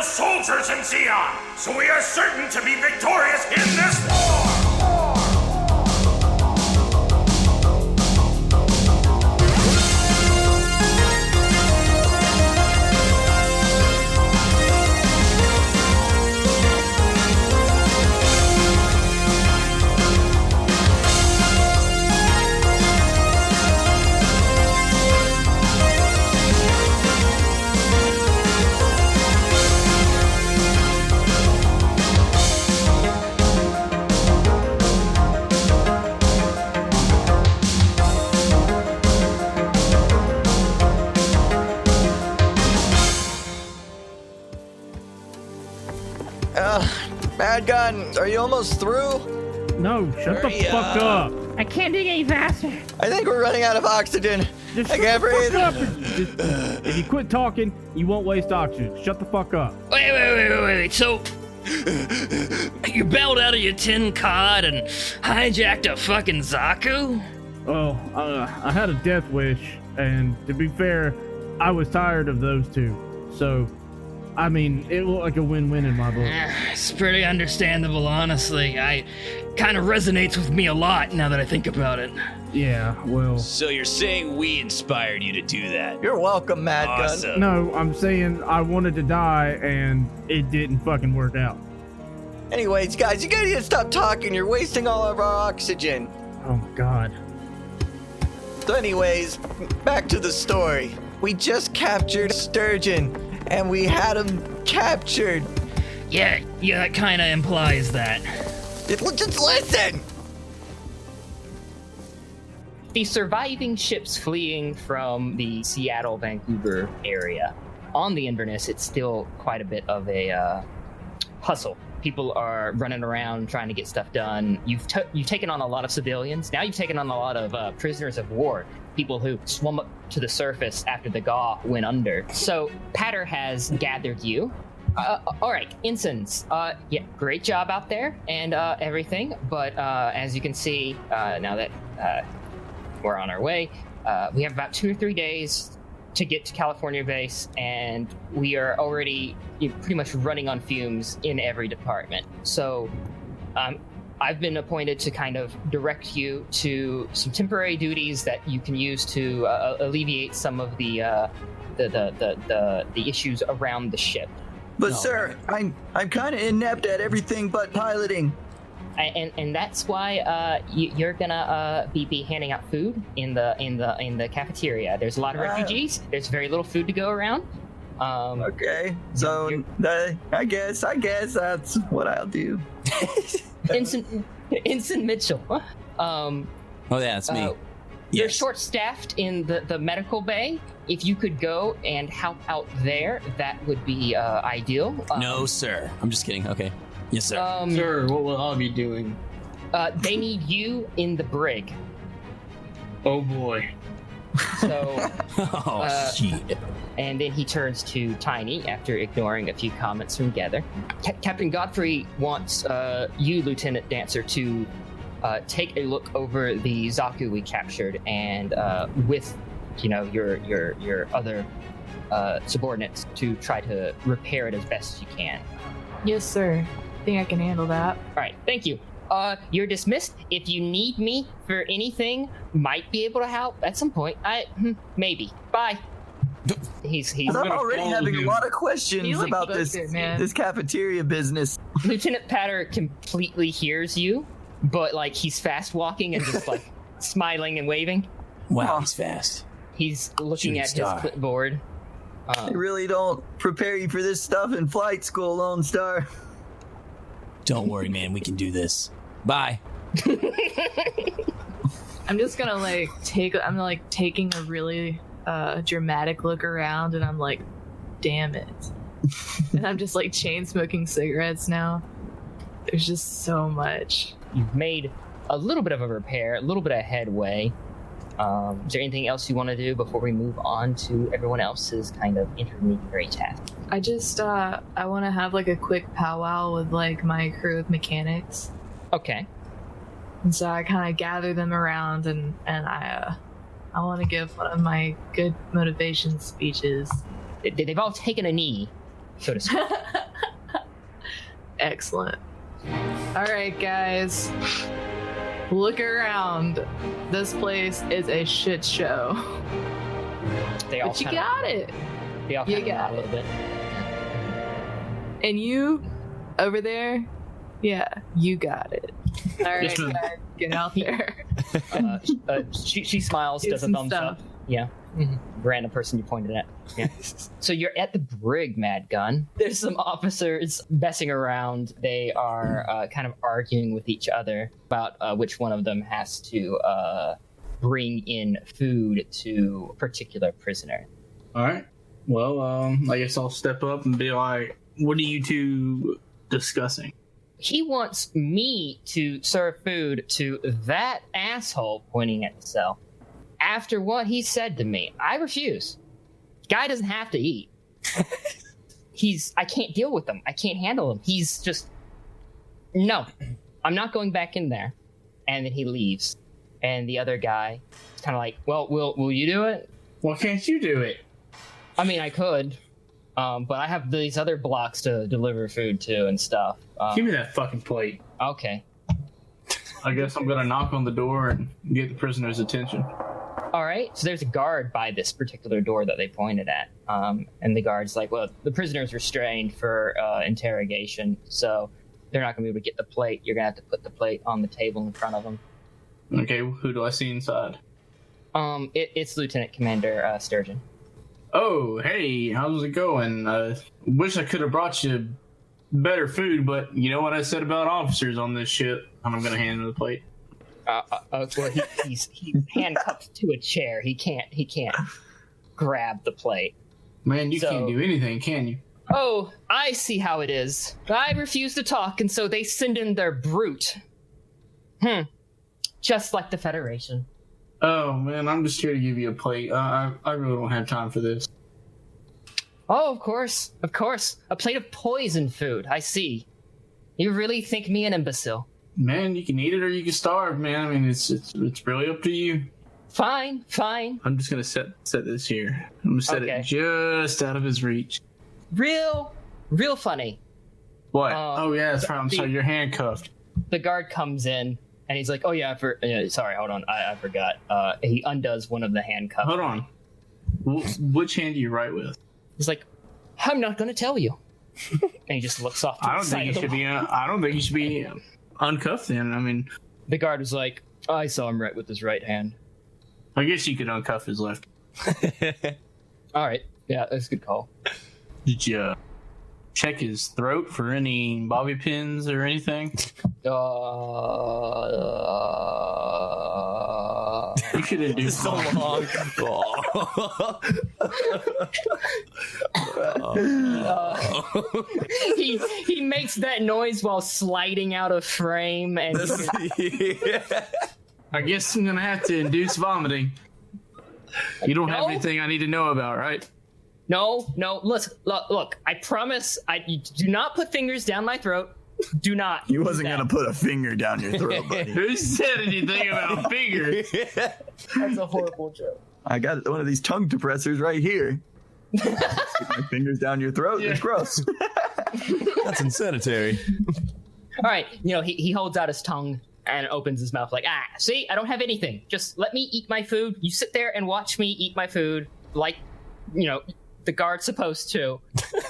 Imperial soldiers in Zeon, so we are certain to be victorious in this war! Bad Gun, are you almost through? No, shut the fuck up. I can't dig any faster. I think we're running out of oxygen. Just I can't breathe. If you quit talking, you won't waste oxygen. Shut the fuck up. Wait. So, you bailed out of your tin cod and hijacked a fucking Zaku? Well, I had a death wish, and to be fair, I was tired of those two. So, I mean, it looked like a win-win in my book. It's pretty understandable, honestly. I kind of resonates with me a lot now that I think about it. Yeah, well... So you're saying we inspired you to do that? You're welcome, Mad Awesome. Gun. No, I'm saying I wanted to die, and it didn't fucking work out. Anyways, guys, you gotta stop talking. You're wasting all of our oxygen. Oh, my God. So anyways, back to the story. We just captured Sturgeon, and we had him captured. Yeah, that kind of implies that. Just listen! The surviving ships fleeing from the Seattle-Vancouver area. On the Inverness, it's still quite a bit of a hustle. People are running around trying to get stuff done. You've taken on a lot of civilians. Now you've taken on a lot of prisoners of war, people who swum up to the surface after the Gaw went under. So Patter has gathered you. All right, ensigns. Yeah, great job out there and everything. But as you can see, now that we're on our way, we have about 2 or 3 days to get to California base, and we are already pretty much running on fumes in every department. So I've been appointed to kind of direct you to some temporary duties that you can use to alleviate some of the issues around the ship. But sir, I'm kind of inept at everything but piloting. And that's why you're gonna be handing out food in the cafeteria. There's a lot of refugees. There's very little food to go around. Okay, so I guess that's what I'll do. Ensign Mitchell. Oh yeah, that's me. You're short-staffed in the medical bay. If you could go and help out there, that would be ideal. No, sir. I'm just kidding. Okay. Yes, sir. Sir, what will I be doing? They need you in the brig. Oh boy. So. Shit. And then he turns to Tiny after ignoring a few comments from Gether. Captain Godfrey wants you, Lieutenant Dancer, to take a look over the Zaku we captured, and with your other subordinates to try to repair it as best as you can. Yes, sir. I think I can handle that. All right, thank you. You're dismissed. If you need me for anything, might be able to help at some point. Maybe. Bye. I'm already having a lot of questions about this cafeteria business. Lieutenant Patter completely hears you, but like he's fast walking and just like smiling and waving. Wow, he's fast. He's looking at his clipboard. They really don't prepare you for this stuff in flight school, Lone Star. Don't worry, man. We can do this. Bye. I'm just gonna taking a really dramatic look around, and I'm like, damn it. And I'm just like chain smoking cigarettes now. There's just so much. You've made a little bit of a repair, a little bit of headway. Is there anything else you want to do before we move on to everyone else's kind of intermediary task? I just I want to have like a quick powwow with like my crew of mechanics. Okay. And so I kind of gather them around, and I want to give one of my good motivation speeches. They've all taken a knee so to speak. Excellent. All right, guys. Look around. This place is a shit show. They all But you kinda- got it. They all You kinda got nod a little bit. And you, over there, yeah, you got it. All right, Yes, ma'am. guys, get out there. She smiles, Do does a some thumbs stuff. up. Yeah. Random person you pointed at. Yeah. So you're at the brig, Mad Gun. There's some officers messing around. They are kind of arguing with each other about which one of them has to bring in food to a particular prisoner. All right. Well, I guess I'll step up and be like, "What are you two discussing?" He wants me to serve food to that asshole, pointing at the cell. After what he said to me, I refuse. Guy doesn't have to eat. I can't deal with him. I can't handle him. He's just, no, I'm not going back in there. And then he leaves. And the other guy is kind of like, well, will you do it? Why can't you do it? I mean, I could, but I have these other blocks to deliver food to and stuff. Give me that fucking plate. Okay. I guess I'm gonna knock on the door and get the prisoner's attention. All right, so there's a guard by this particular door that they pointed at. And the guard's like, well, the prisoner's restrained for interrogation, so they're not going to be able to get the plate. You're going to have to put the plate on the table in front of them. Okay, who do I see inside? It's Lieutenant Commander Sturgeon. Oh, hey, how's it going? Wish I could have brought you better food, but you know what I said about officers on this ship? And I'm going to hand him the plate. Well, he's handcuffed to a chair. He can't grab the plate. Man, you So- can't do anything, can you? Oh, I see how it is. I refuse to talk, and so they send in their brute. Just like the Federation. Oh, man, I'm just here to give you a plate. I really don't have time for this. Oh, of course. A plate of poison food, I see. You really think me an imbecile? Man, you can eat it or you can starve, man. I mean, it's really up to you. Fine. I'm just gonna set this here. I'm gonna set Okay. it just out of his reach. Real funny. What? Oh yeah, that's right. I'm sorry. You're handcuffed. The guard comes in, and he's like, oh yeah, sorry, hold on, I forgot. He undoes one of the handcuffs. Hold on. Which hand do you write with? He's like, I'm not gonna tell you. And he just looks off to I the don't side think you of the should be. I don't think you should be uncuffed. Then I mean, The guard was like, I saw him right with his right hand. I guess you could uncuff his left. All right. Yeah, that's a good call. Did you check his throat for any bobby pins or anything? You should have do So long. He makes that noise while sliding out of frame, and I guess I'm gonna have to induce vomiting. You don't have No. anything I need to know about, right? no, look, I promise, you do not put fingers down my throat. Do not. He wasn't do gonna put a finger down your throat, buddy. Who said anything about fingers? That's a horrible joke. I got one of these tongue depressors right here. Stick my fingers down your throat. It's gross. That's insanitary. All right, he holds out his tongue and opens his mouth like, see, I don't have anything. Just let me eat my food. You sit there and watch me eat my food like, the guard's supposed to.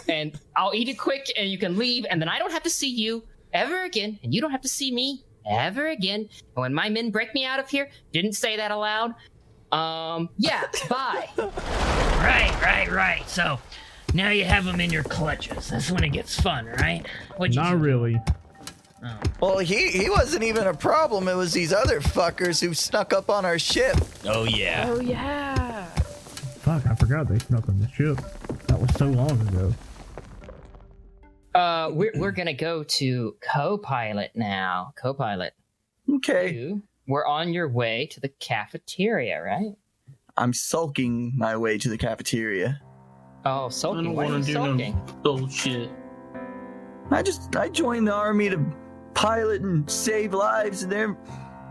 And I'll eat it quick and you can leave, and then I don't have to see you ever again, and you don't have to see me ever again. And when my men break me out of here, didn't say that aloud. Yeah, bye. Right. So now you have them in your clutches. That's when it gets fun, right? What'd you Not do? really. Well, he wasn't even a problem. It was these other fuckers who snuck up on our ship. Oh yeah. Oh yeah. Fuck, I forgot they snuck on the ship. That was so long ago. We're gonna go to co-pilot now. Co-pilot, Okay. we're on your way to the cafeteria, right? I'm sulking my way to the cafeteria. Oh, I sulking. don't Why are want you to do sulking? no bullshit. I joined the army to pilot and save lives, and they're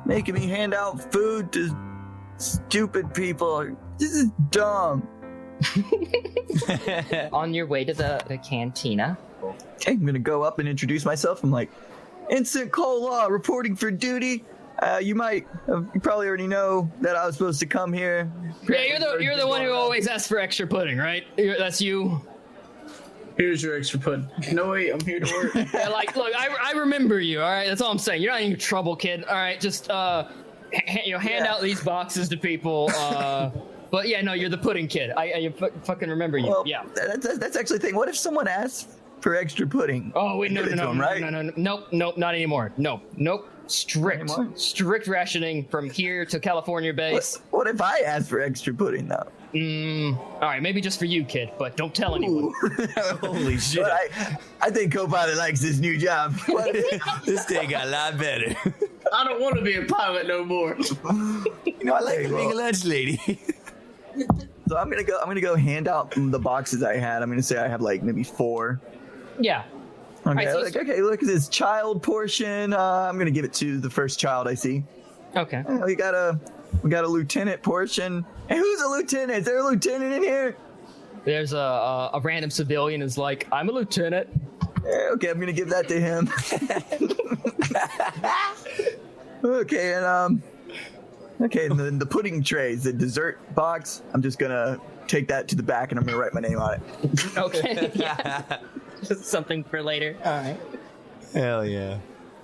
making me hand out food to stupid people. This is dumb. On your way to the cantina. Okay, I'm gonna go up and introduce myself. I'm like, Ensign Cole Law, reporting for duty. You probably already know that I was supposed to come here. Yeah, you're the one who always asks for extra pudding, right? That's you. Here's your extra pudding. No, wait, I'm here to work. Yeah, like, look, I remember you. All right, that's all I'm saying. You're not in trouble, kid. All right, just hand out these boxes to people. But yeah, no, you're the pudding kid. I fucking remember you. Well, yeah. That's actually the thing. What if someone asks for extra pudding? Oh wait, no, right? nope, not anymore. Nope. Strict rationing from here to California base. What if I ask for extra pudding though? All right, maybe just for you, kid, but don't tell anyone. Holy shit. I think co-pilot likes this new job. This day got a lot better. I don't want to be a pilot no more. I like being a lunch lady. So I'm gonna go hand out the boxes I had. I'm gonna say I have like maybe 4. Yeah. Okay, Right, so okay, look at this child portion. I'm gonna give it to the first child I see. Okay. We got a lieutenant portion. Hey, who's a lieutenant? Is there a lieutenant in here? There's a random civilian is like, I'm a lieutenant. Okay, I'm gonna give that to him. Okay, and then the pudding trays, the dessert box. I'm just gonna take that to the back and I'm gonna write my name on it. Okay. Yeah. Just something for later. All right. Hell yeah.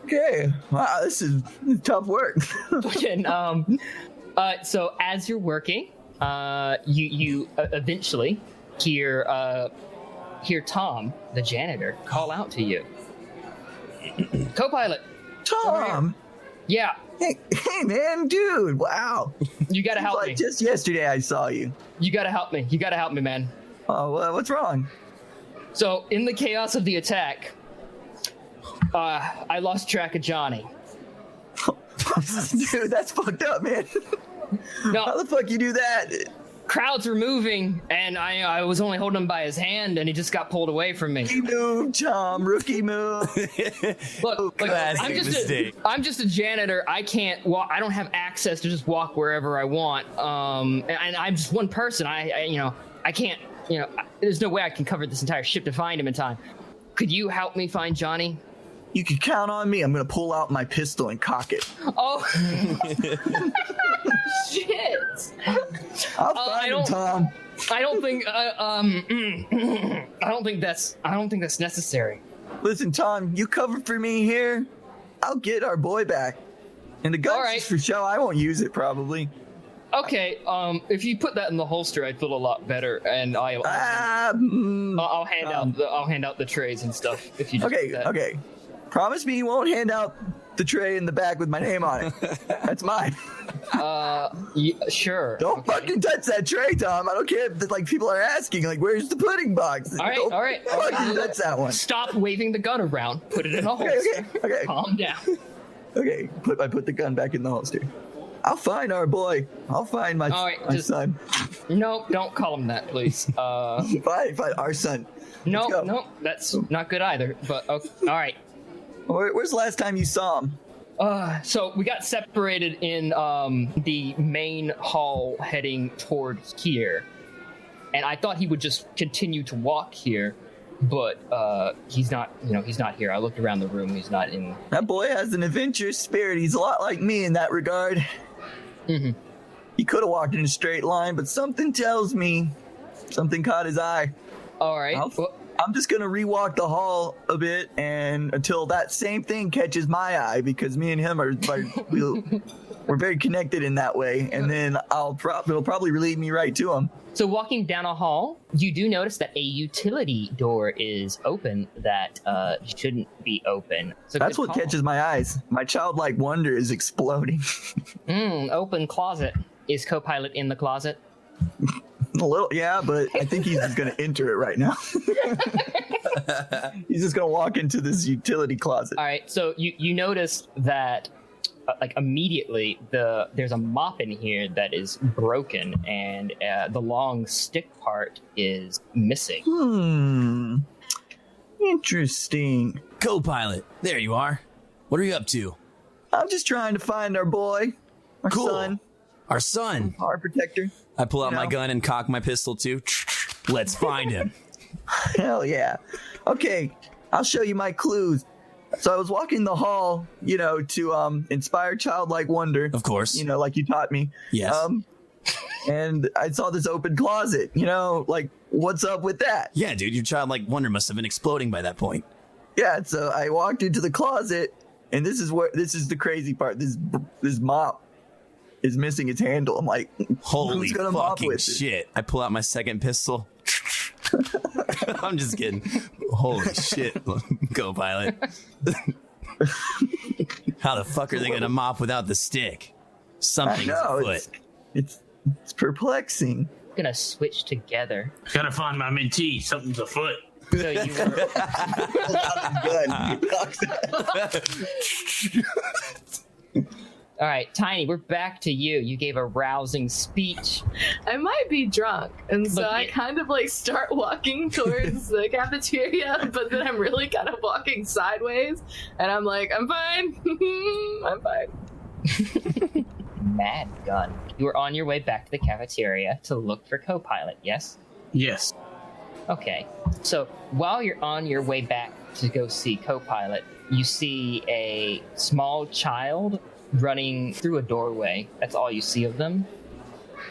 Okay. Wow, this is tough work. Fucking, so as you're working, you eventually hear Tom, the janitor, call out to you. Co-pilot. Tom. Yeah. Hey man, dude. Wow. You gotta help me. Just yesterday I saw you. You gotta help me. You gotta help me, man. Oh, well, what's wrong? So in the chaos of the attack, I lost track of Johnny. Dude, that's fucked up, man. No. How the fuck you do that? Crowds were moving, and I was only holding him by his hand, and he just got pulled away from me. Rookie move, Tom. Rookie move. Look, I'm just a janitor. I can't walk. I don't have access to just walk wherever I want. And I'm just one person. I can't. There's no way I can cover this entire ship to find him in time. Could you help me find Johnny? You can count on me. I'm gonna pull out my pistol and cock it. Oh. Shit. I'll find him, Tom. I don't think. I don't think that's necessary. Listen, Tom. You cover for me here. I'll get our boy back. And the gun's just for show. I won't use it probably. Okay. If you put that in the holster, I'd feel a lot better, and I'll hand out the trays and stuff. If you just do that. Okay. Promise me you won't hand out the tray in the back with my name on it. That's mine. Yeah, sure. Don't fucking touch that tray, Tom. I don't care if people are asking, where's the pudding box? All right. Fucking touch that one. Stop waving the gun around. Put it in a holster. Okay. Calm down. Okay, I put the gun back in the holster. I'll find our boy. I'll find my son. No, don't call him that, please. Fine, our son. No, that's not good either. But okay. All right. Where's the last time you saw him? So we got separated in the main hall heading toward here, and I thought he would just continue to walk here, but he's not. He's not here. I looked around the room. He's not in. That boy has an adventurous spirit. He's a lot like me in that regard. Mm-hmm. He could have walked in a straight line, but something tells me something caught his eye. All right. I'm just gonna rewalk the hall a bit, and until that same thing catches my eye, because me and him are we're very connected in that way, and then it'll probably lead me right to him. So walking down a hall, you do notice that a utility door is open that shouldn't be open. So that's what catches my eyes. My childlike wonder is exploding. Open closet. Is co-pilot in the closet? A little, yeah, but I think he's just going to enter it right now. He's just going to walk into this utility closet. All right, so you notice that immediately there's a mop in here that is broken, and the long stick part is missing. Interesting. Co-pilot, there you are. What are you up to? I'm just trying to find our boy, our son. Our son. Our protector. I pull out my gun and cock my pistol too. Let's find him. Hell yeah. Okay, I'll show you my clues. So I was walking the hall, to inspire childlike wonder. Of course. Like you taught me. Yes. And I saw this open closet, like, what's up with that? Yeah, dude, your childlike wonder must have been exploding by that point. Yeah, so I walked into the closet, and this is the crazy part. This mop is missing its handle. I'm like, holy who's gonna mop fucking with shit. it? I pull out my second pistol. I'm just kidding. Holy shit. Go, pilot. How the fuck are they gonna mop without the stick? Something's afoot. It's perplexing. I'm gonna switch together. Gotta find my mentee. Something's afoot. So you were. All right, Tiny, we're back to you. You gave a rousing speech. I might be drunk, and so I kind of like start walking towards the cafeteria, but then I'm really kind of walking sideways, and I'm like, I'm fine. I'm fine. Mad gun. You were on your way back to the cafeteria to look for co-pilot, yes? Yes. Okay, so while you're on your way back to go see co-pilot, you see a small child running through a doorway. That's all you see of them.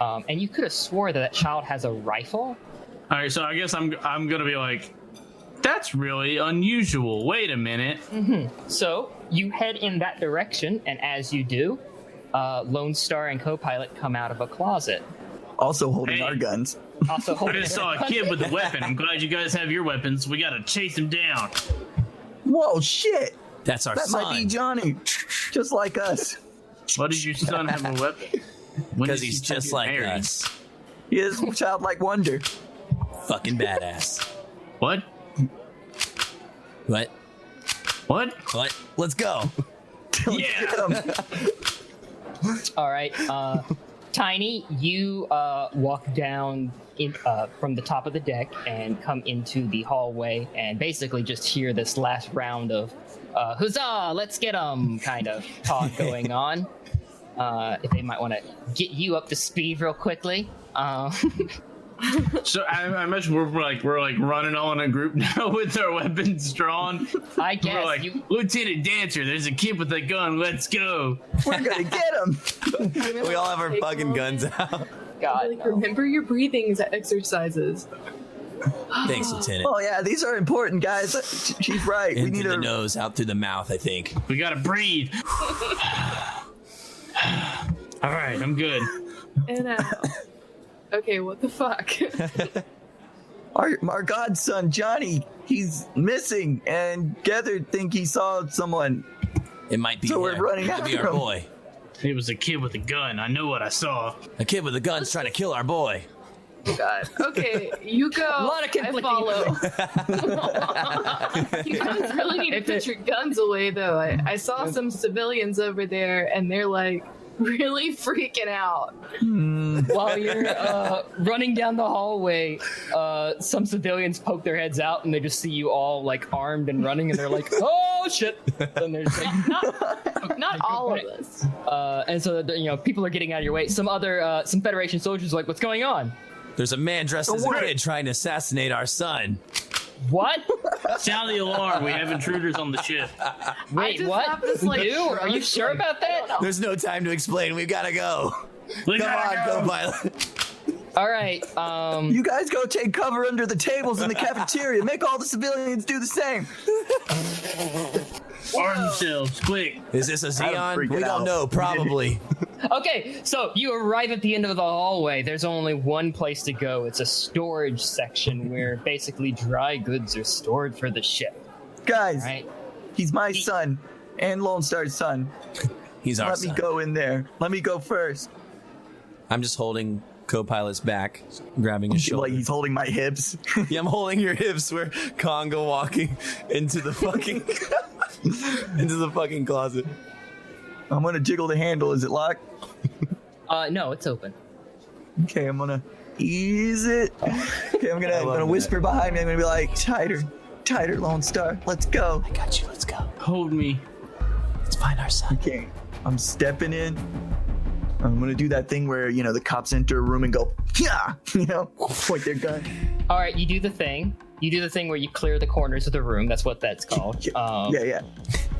And you could have swore that child has a rifle. All right, so I guess I'm gonna be like, that's really unusual. Wait a minute. Mm-hmm. So you head in that direction, and as you do, Lone Star and co-pilot come out of a closet. Also holding our guns. Also holding I just saw a kid with a weapon. I'm glad you guys have your weapons. We gotta chase him down. Whoa, shit. That's our son. That might be Johnny. Just like us. Why did your son have a weapon? Because he's just like us. He is childlike wonder. Fucking badass. What? What? What? What? Let's go. Yeah. All right. Tiny, you walk down from the top of the deck and come into the hallway and basically just hear this last round of huzzah, let's get 'em kind of talk going on. If they might want to get you up to speed real quickly. So I imagine we're running all in a group now with our weapons drawn. I guess we're like, Lieutenant Dancer, there's a kid with a gun. Let's go. We're gonna get him. We all have our fucking guns out. God, like, remember your breathing exercises. Thanks, Lieutenant. Oh yeah, these are important, guys. She's right. Into we need the nose, out through the mouth. I think we gotta breathe. All right, I'm good. And okay, what the fuck? Our godson Johnny, he's missing, and Gathered think he saw someone. It might be. So we're running after him. Our boy. It was a kid with a gun. I know what I saw. A kid with a gun's trying to kill our boy. Oh God. Okay, you go. A lot of conflicting. You guys really need to put your guns away, though. I saw some civilians over there, and they're like really freaking out. While you're running down the hallway, some civilians poke their heads out and they just see you all like armed and running, and they're like, "Oh shit!" And there's like, not all of us. And so people are getting out of your way. Some Federation soldiers are like, "What's going on?" There's a man dressed as a kid trying to assassinate our son. What? Sound the alarm. We have intruders on the ship. Wait, what? This, like, Are you sure about that? There's no time to explain. We've got to go. Come on, co-pilot. All right. You guys go take cover under the tables in the cafeteria. Make all the civilians do the same. Arm themselves, quick. Is this a Xeon? We don't know. Probably. Okay, so you arrive at the end of the hallway. There's only one place to go. It's a storage section where basically dry goods are stored for the ship. Guys, right? He's my son and Lone Star's son. He's our son. Let me go in there. Let me go first. I'm just holding co-pilot's back, grabbing his shoulder. Like he's holding my hips. Yeah, I'm holding your hips. We're conga walking into the fucking closet. I'm gonna jiggle the handle. Is it locked? No, it's open. Okay, I'm gonna ease it. Okay, I'm gonna whisper behind me. I'm gonna be like, tighter, Lone Star. Let's go. I got you. Let's go. Hold me. Let's find our son. Okay, I'm stepping in. I'm gonna do that thing where the cops enter a room and go, yeah, point their gun. All right, you do the thing. You do the thing where you clear the corners of the room. That's what that's called. Yeah.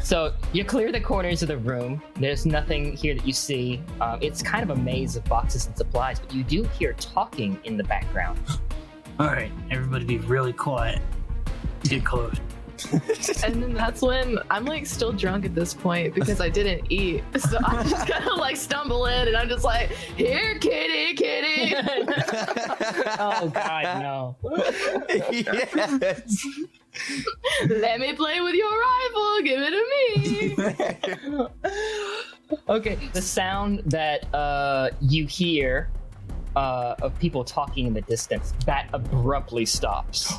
So you clear the corners of the room. There's nothing here that you see. It's kind of a maze of boxes and supplies, but you do hear talking in the background. All right, everybody be really quiet. Get close. And then that's when I'm like still drunk at this point because I didn't eat. So I just kind of like stumble in and I'm just like, here, kitty. Oh, God, no. Yes. Let me play with your rifle. Give it to me. Okay, the sound that you hear of people talking in the distance, that abruptly stops.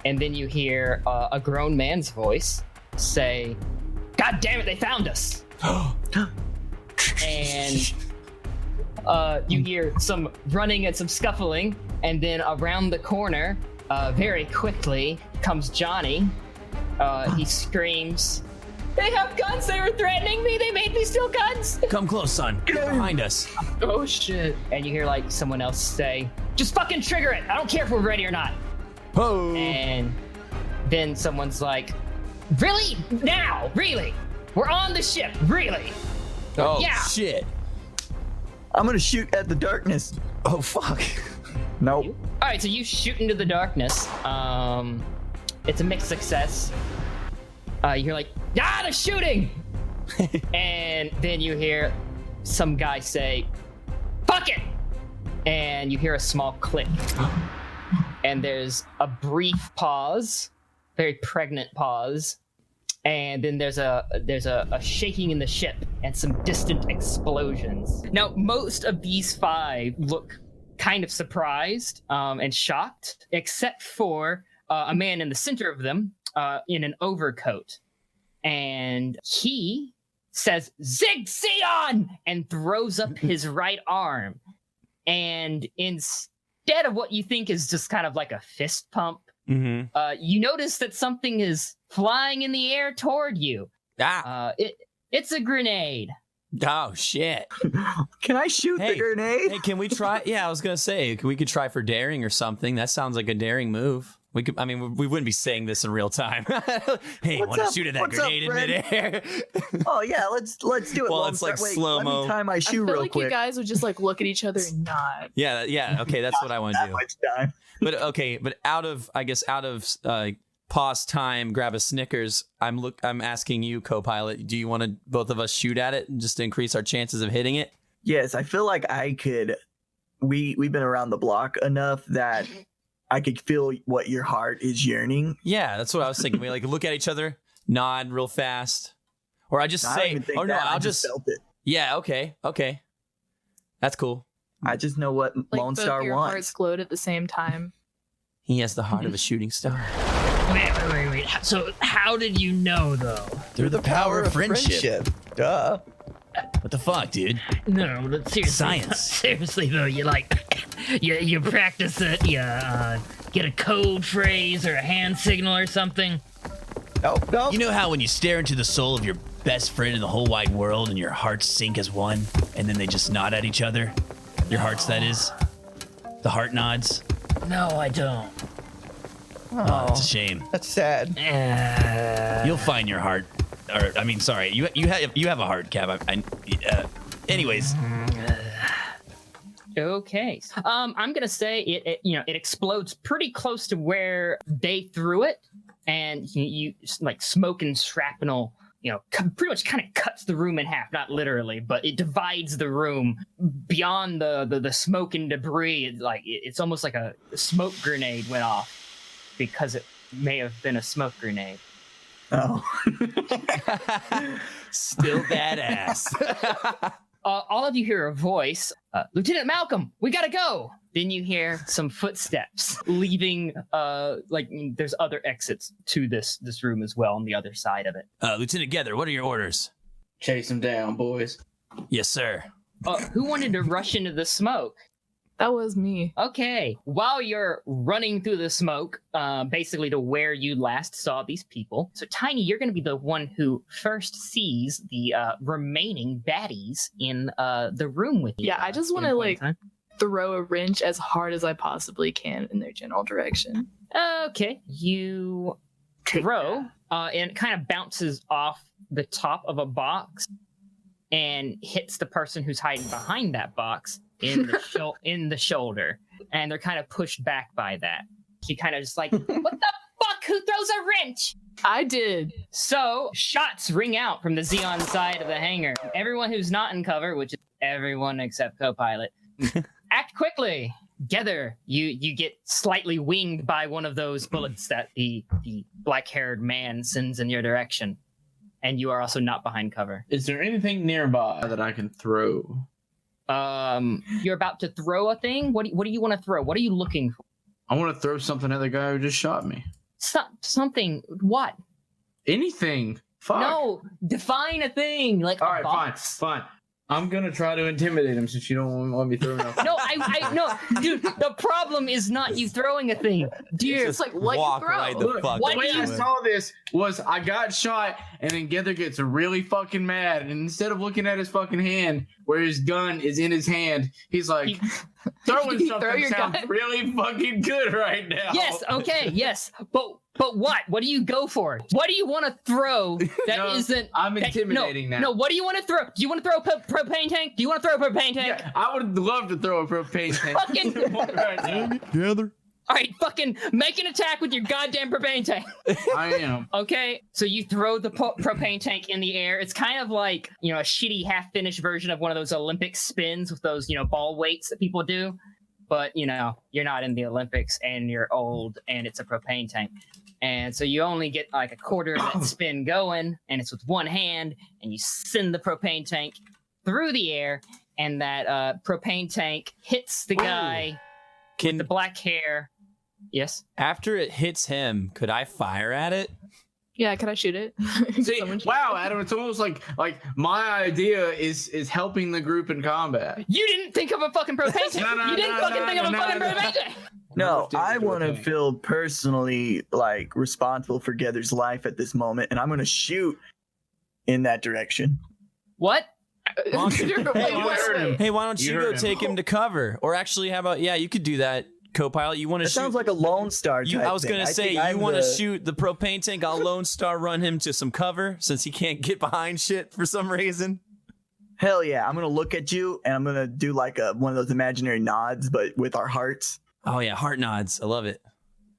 And then you hear a grown man's voice say, God damn it, they found us! And you hear some running and some scuffling, and then around the corner, very quickly, comes Johnny. He screams, they have guns! They were threatening me! They made me steal guns! Come close, son. Get behind us. Oh, shit. And you hear, like, someone else say, just fucking trigger it! I don't care if we're ready or not! Oh. And then someone's like, really? Now? Really? We're on the ship, really? Oh, yeah. shit. I'm gonna shoot at the darkness. Oh, fuck. Nope. All right, so you shoot into the darkness. It's a mixed success. You hear like, they're shooting! And then you hear some guy say, fuck it! And you hear a small click. And there's a brief pause, very pregnant pause, and then there's a shaking in the ship and some distant explosions. Now, most of these 5 look kind of surprised and shocked, except for a man in the center of them in an overcoat. And he says, Zig Sion! And throws up his right arm. And instead of what you think is just kind of like a fist pump, you notice that something is flying in the air toward you. It's a grenade. Oh, shit. Can I shoot the grenade? Hey, can we try? Yeah, I was going to say, we could try for daring or something. That sounds like a daring move. We could. I mean, we wouldn't be saying this in real time. Hey, want to shoot at that grenade in midair? Oh yeah, let's do it. Well, it's like slow-mo. Let me tie my shoe I feel real like quick. you guys would just like look at each other and nod. Yeah. Okay, that's what I want to do. Much time. But out of pause time, grab a Snickers. I'm asking you, co-pilot. Do you want to both of us shoot at it just to increase our chances of hitting it? Yes, I feel like I could. We've been around the block enough that I could feel what your heart is yearning. Yeah, that's what I was thinking. We like look at each other, nod real fast, or I just say, "Oh no, I'll just felt it." Yeah, okay, that's cool. I just know what Like Lone both Star your wants. hearts glowed at the same time. He has the heart of a shooting star. Wait. So how did you know, though? Through the power of friendship. Duh. What the fuck, dude? No, but seriously. Science. Seriously, though, you practice it, you get a code phrase or a hand signal or something. No. You know how when you stare into the soul of your best friend in the whole wide world and your hearts sync as one, and then they just nod at each other? Your hearts, that is. The heart nods. No, I don't. Oh, it's a shame. That's sad. You'll find your heart. Or, I mean, sorry, you have a heart, Cav. Anyways. Okay. I'm gonna say it explodes pretty close to where they threw it, and you like smoke and shrapnel, pretty much kind of cuts the room in half. Not literally, but it divides the room beyond the smoke and debris. It's almost like a smoke grenade went off because it may have been a smoke grenade. Oh. Still badass. All of you hear a voice, Lieutenant Malcolm, we gotta go. Then you hear some footsteps leaving, there's other exits to this room as well on the other side of it. Lieutenant Gether, what are your orders? Chase him down, boys. Yes, sir. Who wanted to rush into the smoke? That was me. Okay. While you're running through the smoke, basically to where you last saw these people. So, Tiny, you're going to be the one who first sees the remaining baddies in the room with you. Yeah, I just want to, like, throw a wrench as hard as I possibly can in their general direction. Okay. You throw, and it kind of bounces off the top of a box and hits the person who's hiding behind that box in the in the shoulder, and they're kind of pushed back by that. She kind of just like, what the fuck? Who throws a wrench? I did. So shots ring out from the Xeon side of the hangar. Everyone who's not in cover, which is everyone except co-pilot, act quickly. Together, you get slightly winged by one of those bullets that the black-haired man sends in your direction, and you are also not behind cover. Is there anything nearby that I can throw? You're about to throw a thing? What do you want to throw? What are you looking for? I want to throw something at the guy who just shot me. Something. What? Anything. Fuck. No, define a thing. Like, all right, fine. I'm gonna try to intimidate him since you don't want me throwing up. No, no, dude. The problem is not you throwing a thing, dude. It's like what you throw. Right the fuck. The way I saw this was I got shot, and then Gether gets really fucking mad, and instead of looking at his fucking hand where his gun is in his hand, he's like, throwing something sounds really fucking good right now. Yes, okay, yes, but what? What do you go for? What do you want to throw that isn't? I'm intimidating now. No, what do you want to throw? Do you want to throw a propane tank? Do you want to throw a propane tank? Yeah, I would love to throw a propane tank. Fucking right now. Together. All right, fucking make an attack with your goddamn propane tank. I am. Okay, so you throw the propane tank in the air. It's kind of like, a shitty half-finished version of one of those Olympic spins with those, ball weights that people do. But, you're not in the Olympics and you're old and it's a propane tank. And so you only get like a quarter of that spin going, and it's with one hand, and you send the propane tank through the air, and that propane tank hits the guy with the black hair. Yes? After it hits him, could I fire at it? Yeah, can I shoot it? See, wow, Adam, it's almost like my idea is helping the group in combat. You didn't think of a fucking propane tank. You didn't fucking think of a fucking propane tank. No, I want to feel personally like responsible for Gether's life at this moment, and I'm going to shoot in that direction. What? Hey, why don't you go take him to cover? Or actually, how about, you could do that, co-pilot. You want to shoot? Sounds like a Lone Star type I was going to say, you want to shoot the propane tank, I'll Lone Star run him to some cover, since he can't get behind shit for some reason. Hell yeah, I'm going to look at you, and I'm going to do like one of those imaginary nods, but with our hearts. Oh yeah, heart nods. I love it.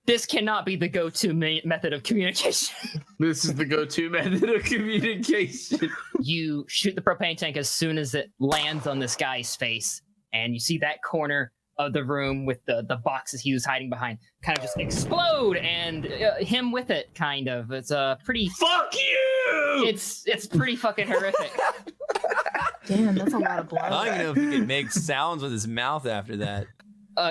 This cannot be the go-to method of communication. This is the go-to method of communication. You shoot the propane tank as soon as it lands on this guy's face, and you see that corner of the room with the boxes he was hiding behind kind of just explode, and him with it, kind of. It's a pretty... Fuck you! It's pretty fucking horrific. Damn, that's a lot of blood. I don't even know if he can make sounds with his mouth after that.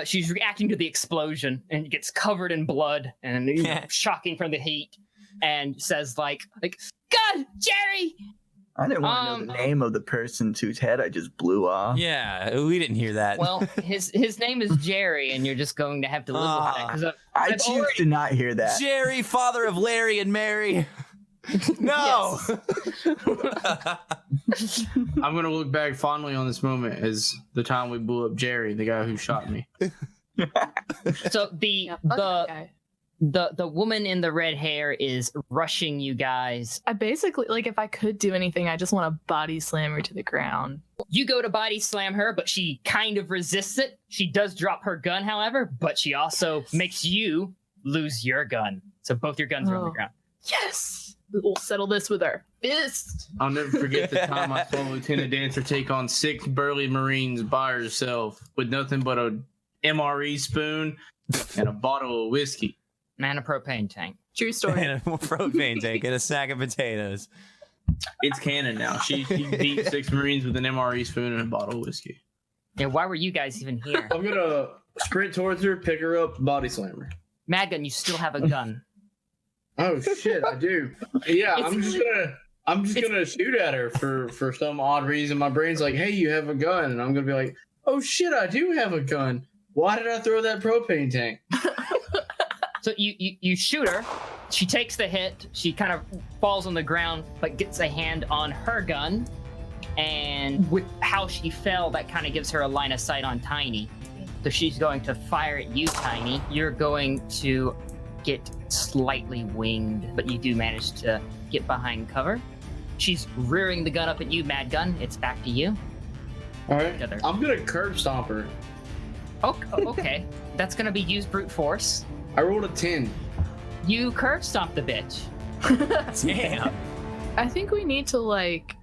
She's reacting to the explosion and gets covered in blood and shocking from the heat, and says like, God, Jerry! I didn't want to know the name of the person whose head I just blew off. Yeah, we didn't hear that. Well, his name is Jerry, and you're just going to have to live with that. I choose to not hear that. Jerry, father of Larry and Mary. No. I'm gonna look back fondly on this moment as the time we blew up Jerry, the guy who shot me. So the woman in the red hair is rushing you guys. I basically, like, if I could do anything, I just want to body slam her to the ground. You go to body slam her, but she kind of resists it. She does drop her gun, however, but she also makes you lose your gun. So both your guns are on the ground. Yes! We'll settle this with our fist. I'll never forget the time I saw Lieutenant Dancer take on 6 burly Marines by herself with nothing but a MRE spoon and a bottle of whiskey. And a propane tank. True story. And a propane tank and a sack of potatoes. It's canon now. She beat 6 Marines with an MRE spoon and a bottle of whiskey. Yeah, why were you guys even here? I'm gonna sprint towards her, pick her up, body slam her. Madgun, you still have a gun. Oh shit, I do. Yeah, I'm just gonna shoot at her for some odd reason. My brain's like, hey, you have a gun, and I'm gonna be like, Oh shit, I do have a gun. Why did I throw that propane tank? So you shoot her. She takes the hit. She kind of falls on the ground, but gets a hand on her gun. And with how she fell, that kind of gives her a line of sight on Tiny. So she's going to fire at you, Tiny. You're going to get slightly winged, but you do manage to get behind cover. She's rearing the gun up at you, Mad Gun. It's back to you. All right. I'm going to curb stomp her. Oh, okay. That's going to be use brute force. I rolled a 10. You curb stomp the bitch. Damn. I think we need to like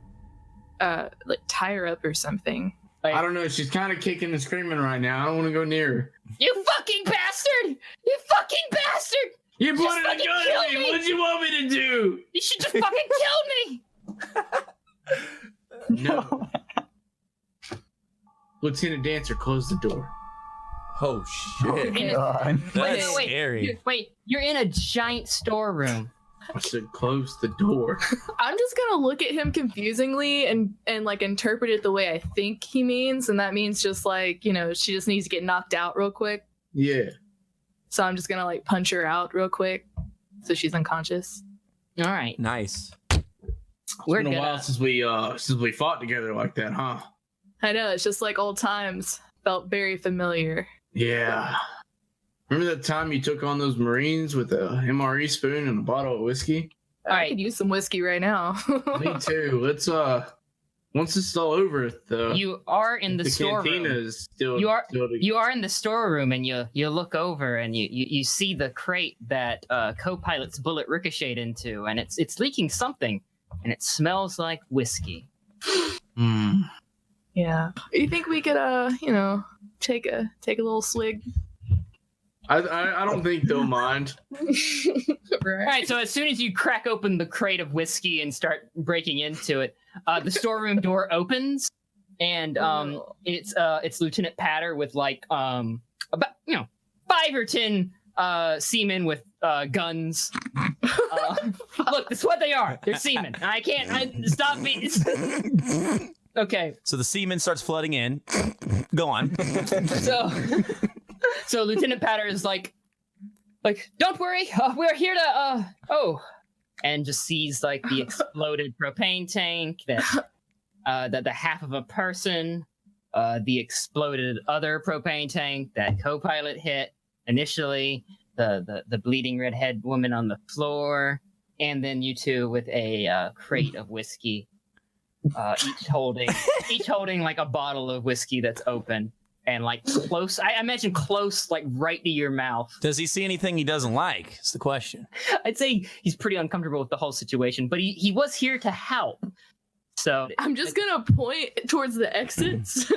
tie her up or something. Like, I don't know. She's kind of kicking and screaming right now. I don't want to go near her. You fucking bastard! You fucking bastard! You Just pointed a fucking gun kill at me. me! What'd you want me to do? You should just fucking kill me! No. Lieutenant Dancer, close the door. Oh shit. God. That's Wait, scary. Wait, you're in a giant storeroom. I said close the door. I'm just gonna look at him confusingly and like interpret it the way I think he means, and that means just like, you know, she just needs to get knocked out real quick. Yeah. So I'm just gonna like punch her out real quick so she's unconscious. All right. Nice. We're It's been a gonna- while since we fought together like that, huh? I know, it's just like old times. Felt very familiar. Yeah. Remember that time you took on those Marines with a MRE spoon and a bottle of whiskey? I right. could use some whiskey right now. Me too. Let's once this is all over, You are in the storeroom. cantina is still You are still you are in the storeroom, and you look over and you see the crate that co-pilot's bullet ricocheted into, and it's leaking something, and it smells like whiskey. Yeah. You think we could take a little swig? I don't think they'll mind. All right, so as soon as you crack open the crate of whiskey and start breaking into it, the storeroom door opens, and it's Lieutenant Patter with like about 5 or 10 seamen with guns. Look, that's what they are. They're seamen. Stop me. Okay. So the semen starts flooding in. Go on. So Lieutenant Patter is like, don't worry, we're here to, and just sees like the exploded propane tank, that the half of a person, the exploded other propane tank that co-pilot hit initially, the bleeding redhead woman on the floor, and then you two with a crate of whiskey, each holding like a bottle of whiskey that's open. And like close, I imagine close, like right to your mouth. Does he see anything he doesn't like? It's the question. I'd say he's pretty uncomfortable with the whole situation, but he was here to help. So I'm just gonna point towards the exits.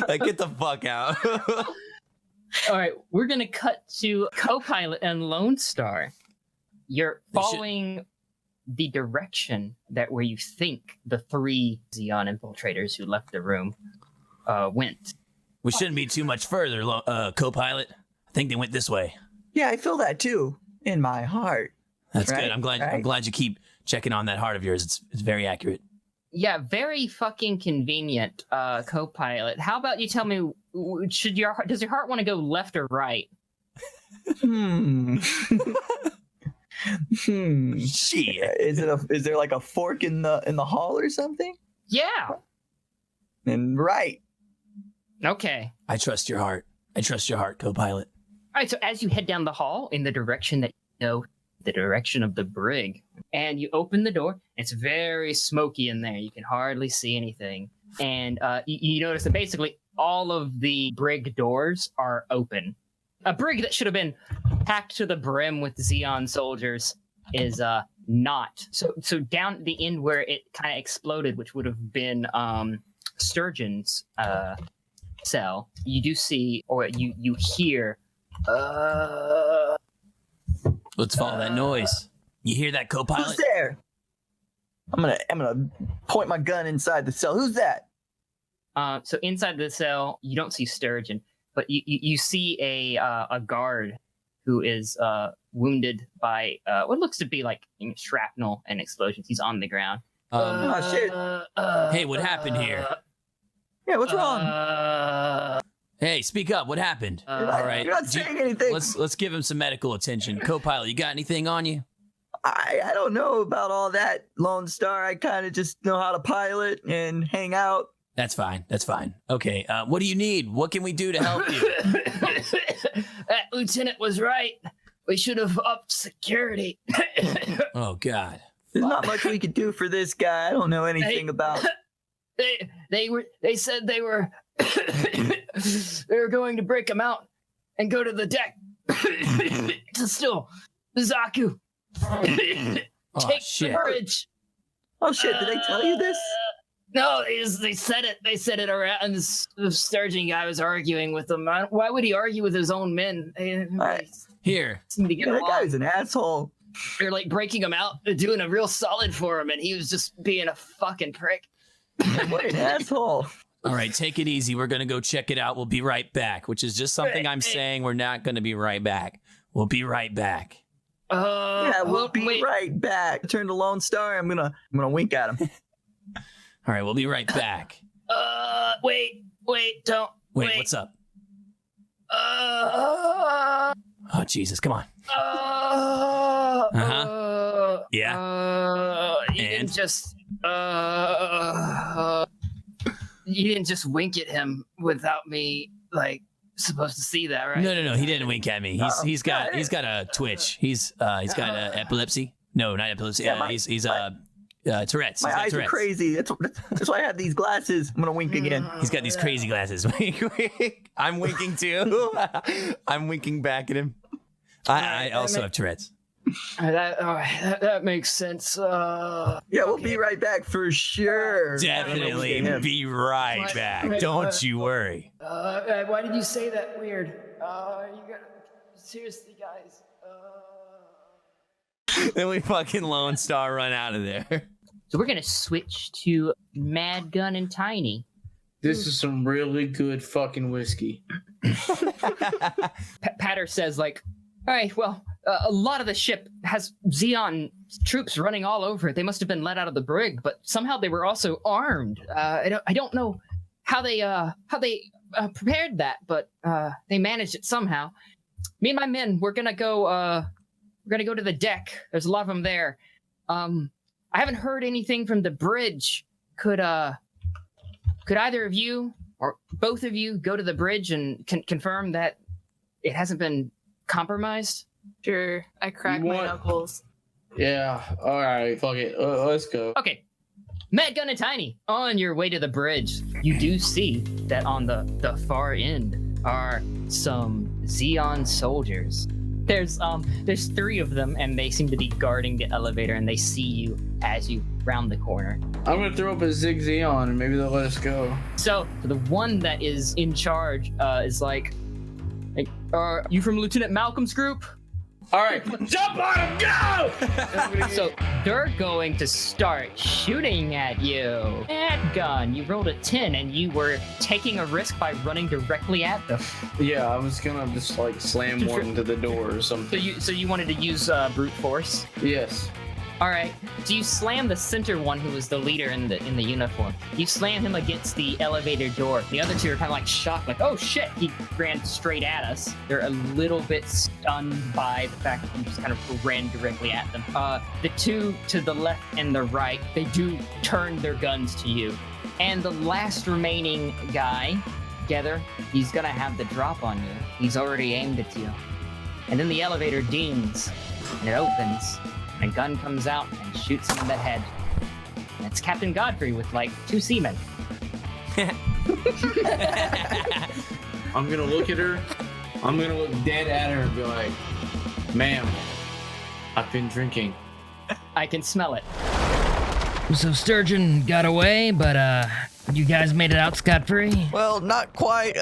Like, get the fuck out. all right, we're gonna cut to co-pilot and Lone Star. You're following the direction where you think the 3 Xeon infiltrators who left the room went. We shouldn't be too much further, co-pilot. I think they went this way. Yeah, I feel that too in my heart. That's Right, good. I'm right. glad you keep checking on that heart of yours. It's very accurate. Yeah, very fucking convenient, co-pilot. How about you tell me, does your heart want to go left or right? Shit. Is there like a fork in the hall or something? Yeah. And right. Okay. I trust your heart. I trust your heart, co-pilot. All right, so as you head down the hall in the direction that you know, the direction of the brig, and you open the door, it's very smoky in there. You can hardly see anything. And you notice that basically all of the brig doors are open. A brig that should have been packed to the brim with Xeon soldiers is not. So down the end where it kind of exploded, which would have been Sturgeon's cell, you do see, or you hear, Let's follow that noise. You hear that, co-pilot? Who's there? I'm gonna point my gun inside the cell. Who's that? So inside the cell, you don't see Sturgeon, but you see a guard who is wounded by what looks to be like shrapnel and explosions. He's on the ground. Oh shit! Hey, what happened here? Yeah, what's wrong? Hey, speak up. What happened? All right. You're not saying anything. Let's give him some medical attention. Co-pilot, you got anything on you? I don't know about all that, Lone Star. I kind of just know how to pilot and hang out. That's fine. Okay, what do you need? What can we do to help you? That lieutenant was right. We should have upped security. Oh, God. There's not much we could do for this guy. I don't know anything about. They said they were they were going to break him out and go to the deck to steal Zaku. Take shit. the bridge. Oh shit! Did they tell you this? No, they said it. They said it around. And the sturgeon guy was arguing with them. Why would he argue with his own men? Here. Seem to get That along. guy's an asshole. They're like breaking him out, doing a real solid for him, and he was just being a fucking prick. What an asshole! All right, take it easy. We're gonna go check it out. We'll be right back. Which is just something I'm saying. We're not gonna be right back. We'll be right back. Yeah, we'll be right back. Turn to Lone Star. I'm gonna wink at him. All right, we'll be right back. Wait, don't. Wait, what's up? Oh, Jesus, come on. Yeah. You didn't just wink at him without me, like, supposed to see that, right? No. He didn't wink at me. He's got a twitch. He's got epilepsy. No, not epilepsy. Yeah, he's Tourette's. My eyes are crazy. That's why I have these glasses. I'm gonna wink again. He's got these crazy glasses. Wink, wink. I'm winking too. I'm winking back at him. I also have Tourette's. That makes sense. Yeah, we'll be right back for sure. Definitely be right back. Don't you worry. Why did you say that weird? Seriously, guys. Then we fucking Lone Star run out of there. So we're gonna switch to Mad Gun and Tiny. This is some really good fucking whiskey. Patter says, like, all right, well, a lot of the ship has Xeon troops running all over it. They must have been let out of the brig, but somehow they were also armed. I don't know how they prepared that, but they managed it somehow. Me and my men, we're gonna go to the deck. There's a lot of them there. I haven't heard anything from the bridge. Could either of you or both of you go to the bridge and confirm that it hasn't been compromised? Sure. I crack my knuckles. Yeah. All right. Fuck it. Let's go. Okay. Mad Gun and Tiny, on your way to the bridge, you do see that on the far end are some Xeon soldiers. There's 3 of them, and they seem to be guarding the elevator, and they see you as you round the corner. I'm gonna throw up a Zig Xeon, and maybe they'll let us go. So the one that is in charge is like, are you from Lieutenant Malcolm's group? All right, jump on him, go! So they're going to start shooting at you. Mad Gun, you rolled a 10, and you were taking a risk by running directly at them. Yeah, I was gonna just like slam one into the door or something. So you wanted to use brute force? Yes. All right. So you slam the center one, who was the leader in the uniform. You slam him against the elevator door. The other 2 are kind of like shocked, like, "Oh shit!" He ran straight at us. They're a little bit stunned by the fact that you just kind of ran directly at them. The 2 to the left and the right, they do turn their guns to you. And the last remaining guy, Gether, he's gonna have the drop on you. He's already aimed at you. And then the elevator dings, and it opens. And a gun comes out and shoots him in the head. And it's Captain Godfrey with, like, 2 seamen. I'm gonna look at her. I'm gonna look dead at her and be like, "Ma'am, I've been drinking." I can smell it. So Sturgeon got away, but you guys made it out scot-free? Well, not quite.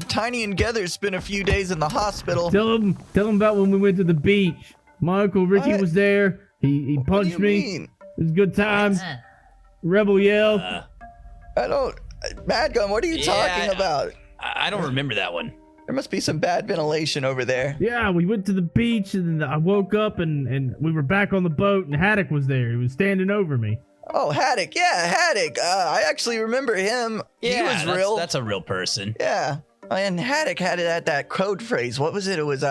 Tiny and Gether spent a few days in the hospital. Tell him about when we went to the beach. My Uncle Ricky was there. He punched me. Mean? It was a good time. Rebel yell. I don't. Mad Gun, what are you talking about? I don't remember that one. There must be some bad ventilation over there. Yeah, we went to the beach, and then I woke up, and we were back on the boat, and Haddock was there. He was standing over me. Oh, Haddock. Yeah, Haddock. I actually remember him. He was real. That's a real person. Yeah. And Haddock had it at that code phrase. What was it? It was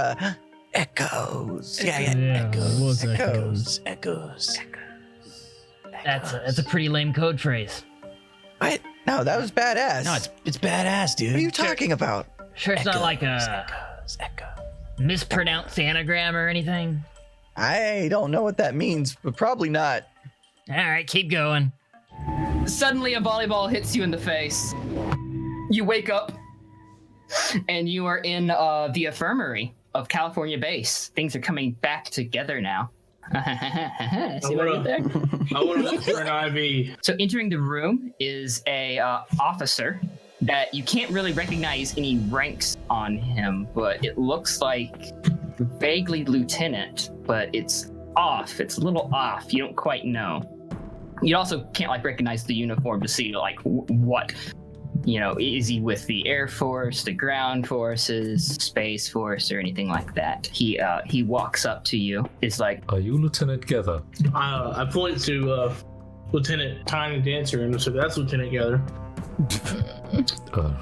echoes. Yeah, It was echoes. That's a pretty lame code phrase. What? No, that was badass. No, it's badass, dude. What are you talking about? Sure, it's not like a mispronounced anagram or anything. I don't know what that means, but probably not. All right, keep going. Suddenly, a volleyball hits you in the face. You wake up, and you are in the infirmary of California Base. Things are coming back together now. See what I did there? I want to look for an IV. So entering the room is a officer that you can't really recognize any ranks on him, but it looks like vaguely lieutenant, but it's off. It's a little off. You don't quite know. You also can't recognize the uniform to see what, is he with the Air Force, the ground forces, Space Force, or anything like that. He walks up to you. Is like, "Are you Lieutenant Gether?" I point to Lieutenant Tiny Dancer, and so that's Lieutenant Gether.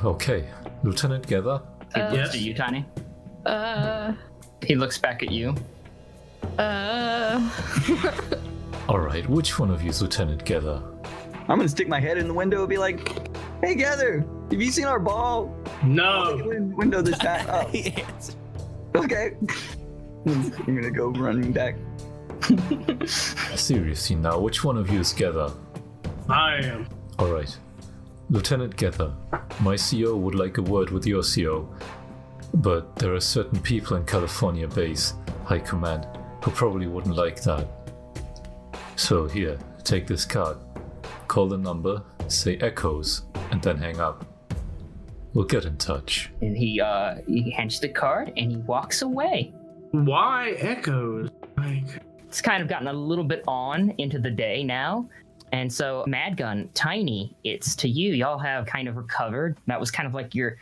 Okay, Lieutenant Gether. He looks at you, Tiny. He looks back at you. All right, which one of you is Lieutenant Gether? I'm gonna stick my head in the window and be like, "Hey, Gather, have you seen our ball?" No. Window this time. Oh. Okay. I'm gonna go running back. Seriously now, which one of you is Gether? I am. All right. Lieutenant Gether, my CO would like a word with your CO, but there are certain people in California Base, High Command, who probably wouldn't like that. So here, take this card. Call the number, say echoes, and then hang up. We'll get in touch. And he hands the card and he walks away. Why echoes? It's kind of gotten a little bit on into the day now. And so, Madgun, Tiny, it's to you. Y'all have kind of recovered. That was kind of like the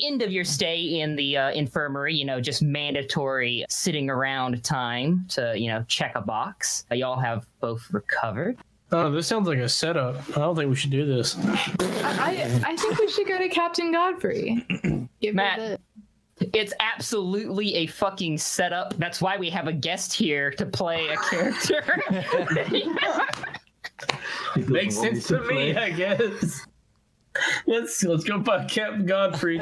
end of your stay in the infirmary, just mandatory sitting around time to, check a box. Y'all have both recovered. Oh, this sounds like a setup. I don't think we should do this. I think we should go to Captain Godfrey. Matt, it's absolutely a fucking setup. That's why we have a guest here to play a character. Makes sense to me, I guess. Let's go by Captain Godfrey.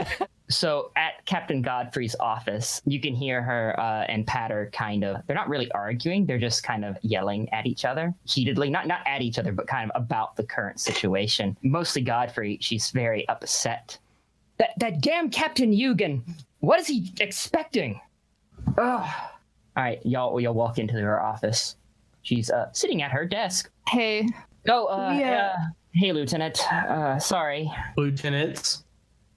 So at Captain Godfrey's office, you can hear her and Patter they're not really arguing, they're just kind of yelling at each other heatedly, not at each other, but kind of about the current situation. Mostly Godfrey, she's very upset. That damn Captain Eugen, what is he expecting? Ugh. All right, y'all walk into her office. She's sitting at her desk. Hey. Oh, hey, Lieutenant. Sorry. Lieutenants.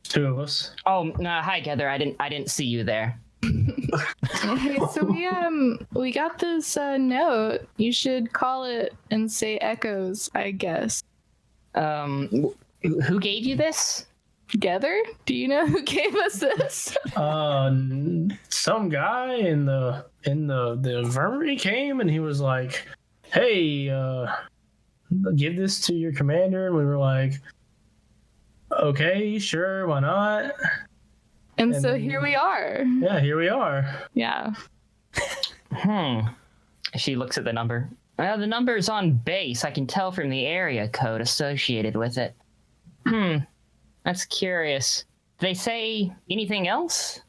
Two of us. Oh, no, hi, Gether. I didn't see you there. Hey, so we got this note. You should call it and say echoes, I guess. Who gave you this? Gether? Do you know who gave us this? Some guy in the infirmary came and he was like, "Hey, give this to your commander," and we were like, "Okay, sure, why not?" And so here we are. Yeah, here we are. Yeah. She looks at the number. Well, the number's on base. I can tell from the area code associated with it. That's curious. Did they say anything else?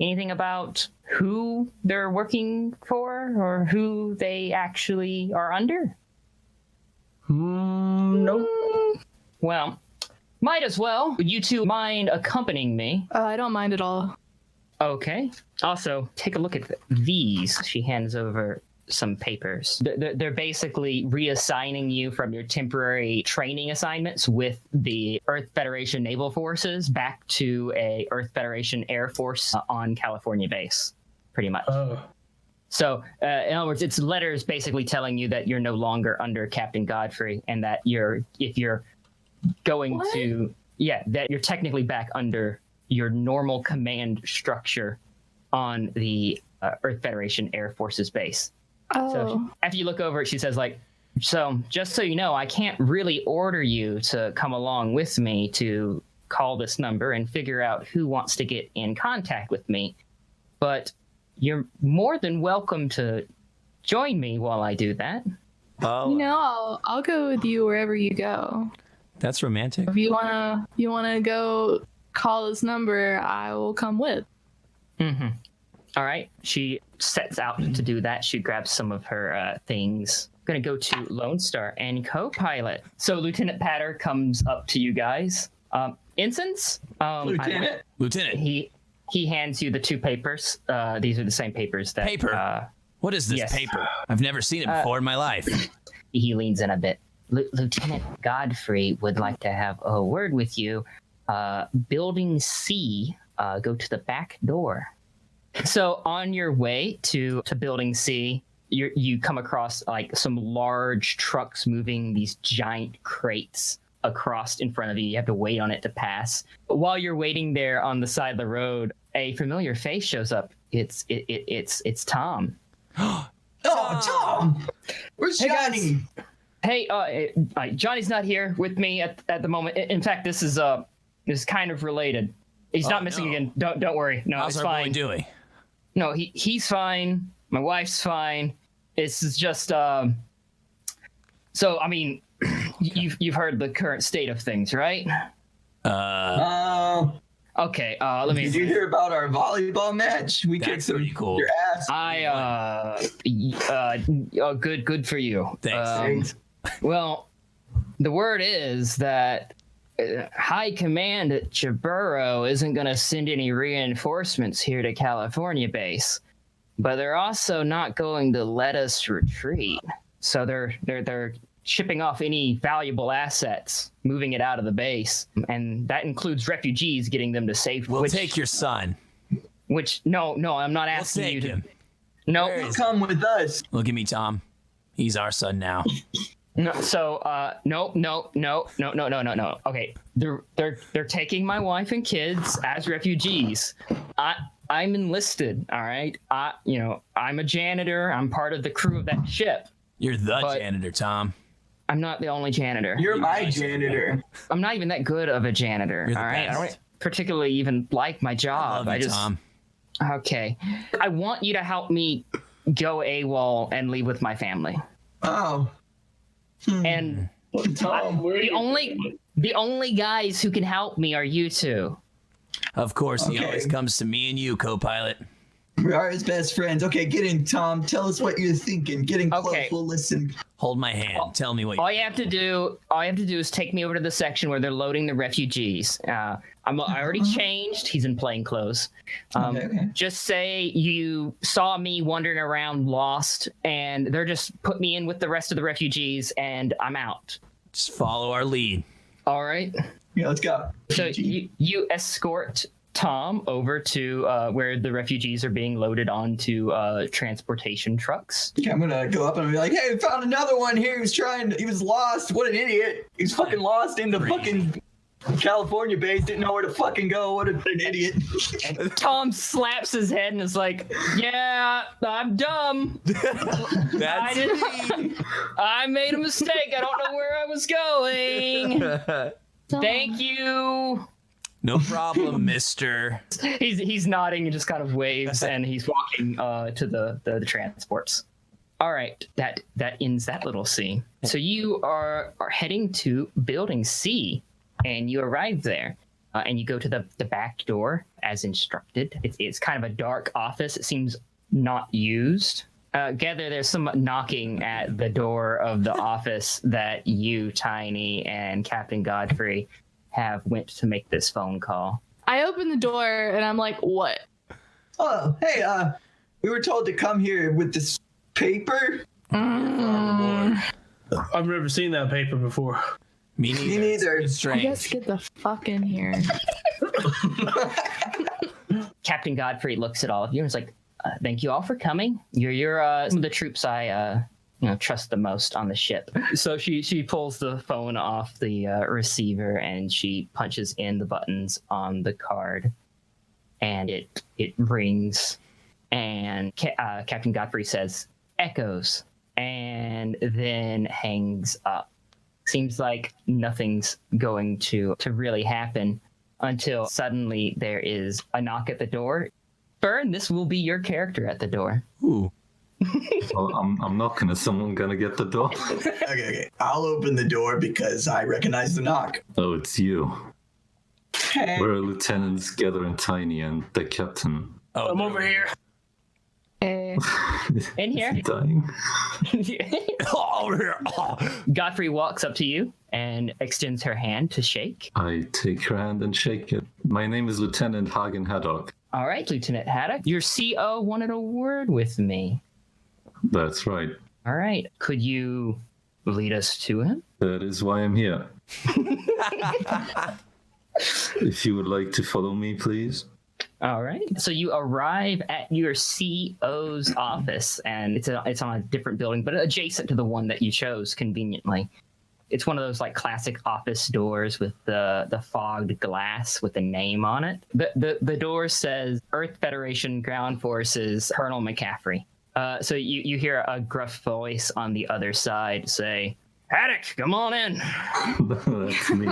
Anything about who they're working for or who they actually are under? Nope. Well, might as well. Would you two mind accompanying me? I don't mind at all. Okay. Also, take a look at these. She hands over some papers. They're basically reassigning you from your temporary training assignments with the Earth Federation Naval Forces back to a Earth Federation Air Force on California Base, pretty much. Oh. So, in other words, it's letters basically telling you that you're no longer under Captain Godfrey and that if you're going that you're technically back under your normal command structure on the Earth Federation Air Forces base. Oh. So after you look over it, she says, So, just so you know, I can't really order you to come along with me to call this number and figure out who wants to get in contact with me. But you're more than welcome to join me while I do that. Oh, You know, I'll go with you wherever you go. that's romantic. If you wanna go call this number, I will come with. Mm-hmm. All right. She sets out to do that. She grabs some of her things. Going to go to Lone Star and co-pilot. So Lieutenant Patter comes up to you guys. Ensigns? Lieutenant. Lieutenant. He hands you the 2 papers. These are the same papers that... Paper? What is this yes. paper? I've never seen it before in my life. He leans in a bit. Lieutenant Godfrey would like to have a word with you. Building C, go to the back door. So on your way to Building C, you come across like some large trucks moving these giant crates across in front of you. You have to wait on it to pass. While you're waiting there on the side of the road, a familiar face shows up. It's Tom. Oh, Tom! Where's Johnny? Hey, Johnny's not here with me at the moment. In fact, this is kind of related. He's not missing again. Don't worry. No, How's it's our fine. boy doing? No, he's fine. My wife's fine. This is just so I mean, you've heard the current state of things, right? Okay, let me. Did you hear about our volleyball match? We kicked pretty cool. your ass. Good for you. Thanks. Well, the word is that High Command at Jaburo isn't going to send any reinforcements here to California base, but they're also not going to let us retreat. So they're shipping off any valuable assets, moving it out of the base, and that includes refugees, getting them to safety. We'll take your son. No, I'm not asking you to. Him. No, Come with us. Look at me, Tom. He's our son now. No, so no. Okay, they're taking my wife and kids as refugees. I'm enlisted. All right. I'm a janitor. I'm part of the crew of that ship. You're the janitor, Tom. I'm not the only janitor. You're my janitor. I'm not even that good of a janitor. You're the all right. best. I don't particularly even like my job. I love you, Tom. Okay. I want you to help me go AWOL and leave with my family. Oh. And Tom, the only guys who can help me are you two. Of course, he Okay. always comes to me and you, co-pilot. we are his best friends. Okay, get in, Tom. Tell us what you're thinking. Get in close. Okay. We'll listen. Hold my hand. Tell me what All you have to do is take me over to the section where they're loading the refugees. I already changed. He's in plain clothes. Okay. Just say you saw me wandering around lost, and they're just put me in with the rest of the refugees, and I'm out. Just follow our lead. All right. Yeah, let's go. So you escort Tom over to where the refugees are being loaded onto transportation trucks. Okay, I'm gonna go up and be like, "Hey, we found another one here. He was lost. What an idiot! He's fucking lost in the fucking California base. Didn't know where to fucking go. What an idiot!" And Tom slaps his head and is like, "Yeah, I'm dumb. I made a mistake. I don't know where I was going. Thank you." No problem, mister. He's nodding and just kind of waves, and he's walking to the transports. All right, that ends that little scene. So you are heading to Building C, and you arrive there, and you go to the back door as instructed. It's kind of a dark office. It seems not used. Gather there's some knocking at the door of the office that you, Tiny, and Captain Godfrey have went to make this phone call. I open the door and I'm like, what? Oh, hey, we were told to come here with this paper. I've never seen that paper before. Me neither. Me neither. It's I strange. guess get the fuck in here. Captain Godfrey looks at all of you and is like, thank you all for coming. You're some of the troops I trust the most on the ship. So she pulls the phone off the receiver and she punches in the buttons on the card, and it rings. And Captain Godfrey says, "Echoes, and then hangs up. Seems like nothing's going to really happen until suddenly there is a knock at the door. Fern, this will be your character at the door. Ooh. Well, I'm knocking. Is someone gonna get the door? Okay. I'll open the door because I recognize the knock. Oh, it's you. Hey. We're Lieutenants Gather and Tiny and the captain. Oh, I'm over here. Hey. In here? Dying. over here. Godfrey walks up to you and extends her hand to shake. I take her hand and shake it. My name is Lieutenant Hagen Haddock. All right, Lieutenant Haddock. Your CO wanted a word with me. That's right. All right. Could you lead us to him? That is why I'm here. If you would like to follow me, please. All right. So you arrive at your CO's office, and it's on a different building, but adjacent to the one that you chose conveniently. It's one of those like classic office doors with the fogged glass with a name on it. The door says Earth Federation Ground Forces Colonel McCaffrey. So you hear a gruff voice on the other side say, "Haddock, come on in." That's me.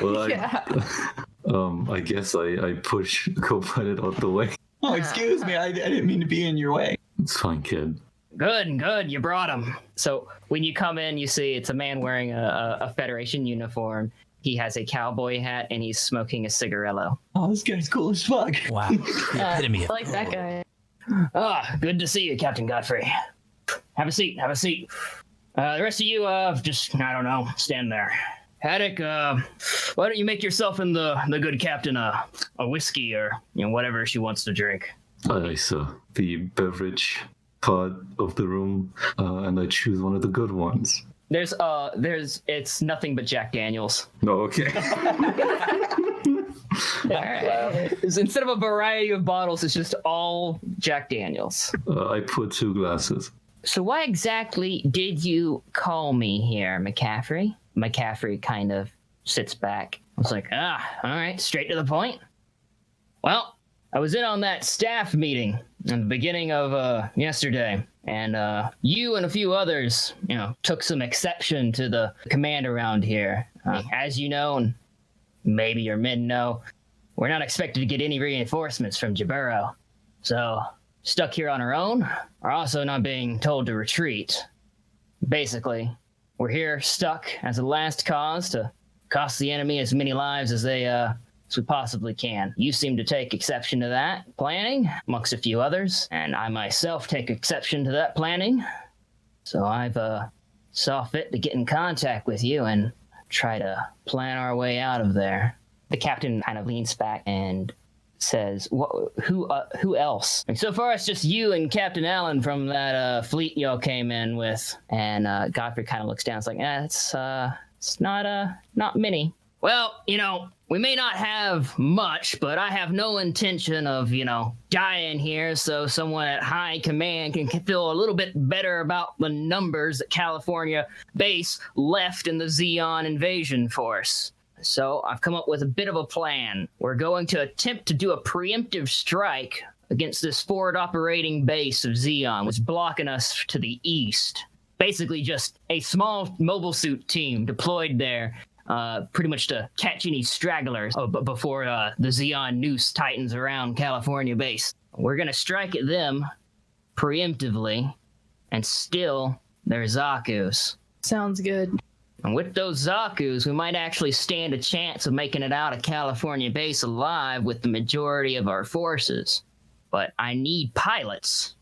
Well, I guess I push co-pilot out the way. Oh, excuse me. I didn't mean to be in your way. It's fine, kid. Good. You brought him. So when you come in, you see it's a man wearing a Federation uniform. He has a cowboy hat and he's smoking a cigarillo. Oh, this guy's cool as fuck. Wow. Epitome I of like that guy. Good to see you, Captain Godfrey. Have a seat. The rest of you, just, I don't know, stand there. Haddock, why don't you make yourself and the good captain a whiskey or whatever she wants to drink. I saw the beverage part of the room, and I choose one of the good ones. It's nothing but Jack Daniels. No, okay. All right. Instead of a variety of bottles, it's just all Jack Daniels. I put 2 glasses. So why exactly did you call me here, McCaffrey? McCaffrey kind of sits back. I was like, all right, straight to the point. Well, I was in on that staff meeting in the beginning of yesterday, and you and a few others, took some exception to the command around here. As you know, and maybe your men know, we're not expected to get any reinforcements from Jaburo. So, stuck here on our own, are also not being told to retreat. Basically, we're here stuck as a last cause to cost the enemy as many lives as we possibly can. You seem to take exception to that planning, amongst a few others, and I myself take exception to that planning. So I've saw fit to get in contact with you and try to plan our way out of there. The captain kind of leans back and says, who else? And so far, it's just you and Captain Allen from that fleet y'all came in with. And Godfrey kind of looks down. It's like, it's not many. Well, we may not have much, but I have no intention of, dying here, so someone at high command can feel a little bit better about the numbers that California base left in the Xeon invasion force. So I've come up with a bit of a plan. We're going to attempt to do a preemptive strike against this forward operating base of Xeon, which is blocking us to the east. Basically just a small mobile suit team deployed there, pretty much to catch any stragglers before the Xeon noose tightens around California base. We're going to strike at them preemptively and steal their Zaku's. Sounds good. And with those Zaku's, we might actually stand a chance of making it out of California base alive with the majority of our forces. But I need pilots.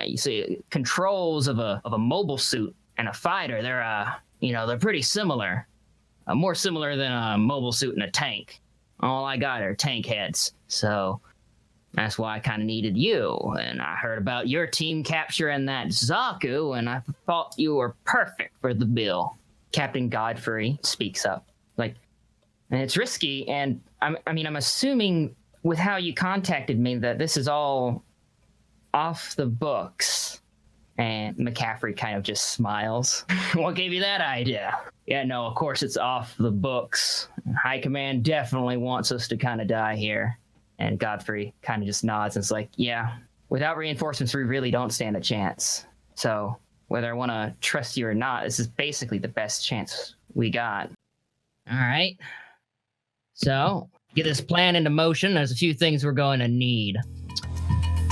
You see, controls of a mobile suit and a fighter, they're pretty similar. More similar than a mobile suit and a tank. All I got are tank heads. So that's why I kind of needed you. And I heard about your team capturing that Zaku, and I thought you were perfect for the bill. Captain Godfrey speaks up. And it's risky, and I'm assuming with how you contacted me that this is all off the books. And McCaffrey kind of just smiles. What gave you that idea? Yeah, no, of course it's off the books. High Command definitely wants us to kind of die here. And Godfrey kind of just nods and is like, yeah, without reinforcements, we really don't stand a chance. So whether I want to trust you or not, this is basically the best chance we got. All right. So, get this plan into motion. There's a few things we're going to need.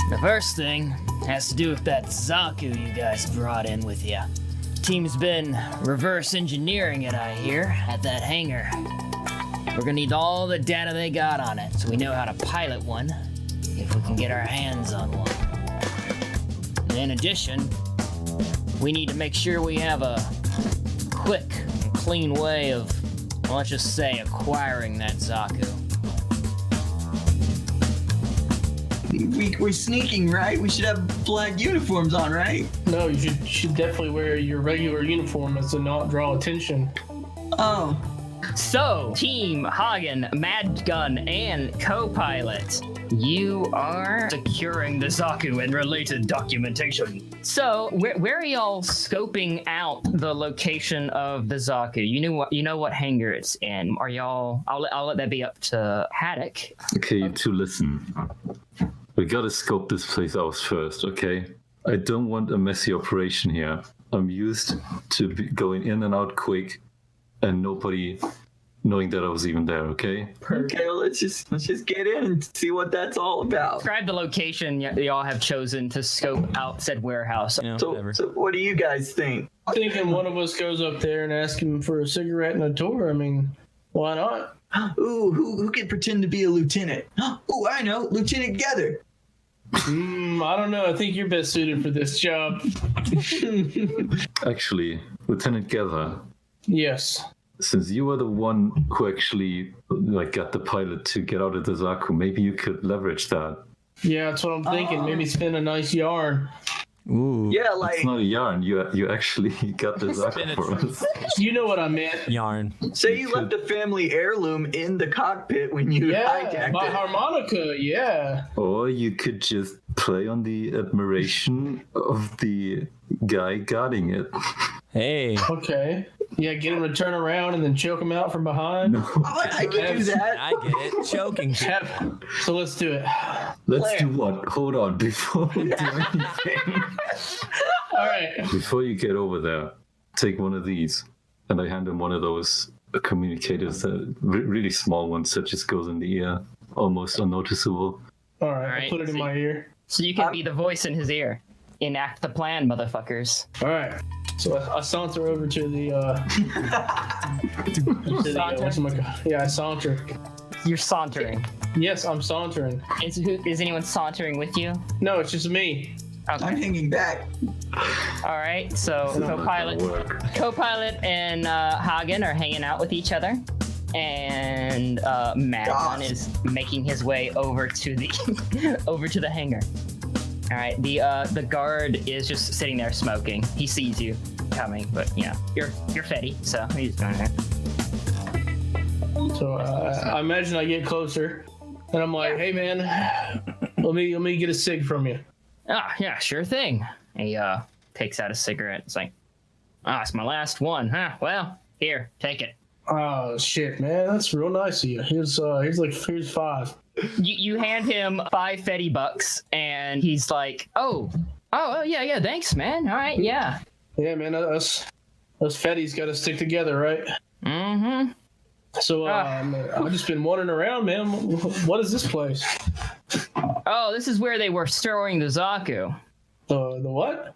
The first thing has to do with that Zaku you guys brought in with you. Team's been reverse engineering it, I hear, at that hangar. We're gonna need all the data they got on it, so we know how to pilot one, if we can get our hands on one. In addition, we need to make sure we have a quick and clean way of, well, let's just say, acquiring that Zaku. We're sneaking, right? We should have black uniforms on, right? No, you should definitely wear your regular uniform as to not draw attention. Oh. So, Team Hagen, Mad Gun, and co-pilot, you are securing the Zaku and related documentation. So, where are y'all scoping out the location of the Zaku? You know what hangar it's in. Are y'all? I'll let that be up to Haddock. Okay, you two listen. We gotta scope this place out first, okay? I don't want a messy operation here. I'm used to going in and out quick, and nobody knowing that I was even there, okay? Okay, well, let's just get in and see what that's all about. Describe the location y'all have chosen to scope out said warehouse. So what do you guys think? I'm thinking one of us goes up there and asks him for a cigarette and a tour. I mean, why not? Ooh, who can pretend to be a lieutenant? Ooh, I know, Lieutenant Gether. I don't know. I think you're best suited for this job. Actually, Lieutenant Gether. Yes. Since you were the one who actually got the pilot to get out of the Zaku, maybe you could leverage that. Yeah, that's what I'm thinking. Maybe spin a nice yarn. Ooh. Yeah, like it's not a yarn. You actually got the Zaku for us. You know what I meant. Yarn. say you left a family heirloom in the cockpit when you hijacked my it. harmonica. Yeah. Or you could just play on the admiration of the guy guarding it. Hey. Okay. Yeah, get him to turn around and then choke him out from behind. No. I can do that. I get it. Choking. So let's do it. Let's do what? Hold on, before we do anything. All right. Before you get over there, take one of these. And I hand him one of those communicators, really small ones that just goes in the ear, almost unnoticeable. All right. I'll put it in my ear. So you can be the voice in his ear. Enact the plan, motherfuckers. All right. So I saunter over to the. I saunter. You're sauntering. Yes, I'm sauntering. Is anyone sauntering with you? No, it's just me. Okay. I'm hanging back. All right. So co-pilot and Hagen are hanging out with each other, and Madman is making his way over to the over to the hangar. All right, the guard is just sitting there smoking. He sees you coming, but you know you're Feddie, so he's going there. So I imagine I get closer, and I'm like, "Hey man, let me get a cig from you." Ah, yeah, sure thing. He takes out a cigarette. It's like, it's my last one, huh? Well, here, take it. Oh shit, man, that's real nice of you. Here's 5. You hand him 5 Feddie bucks, and he's like, oh, yeah, thanks, man. All right, yeah. Yeah, man, those Feddies got to stick together, right? Mm-hmm. So I've just been wandering around, man. What is this place? Oh, this is where they were storing the Zaku. The what?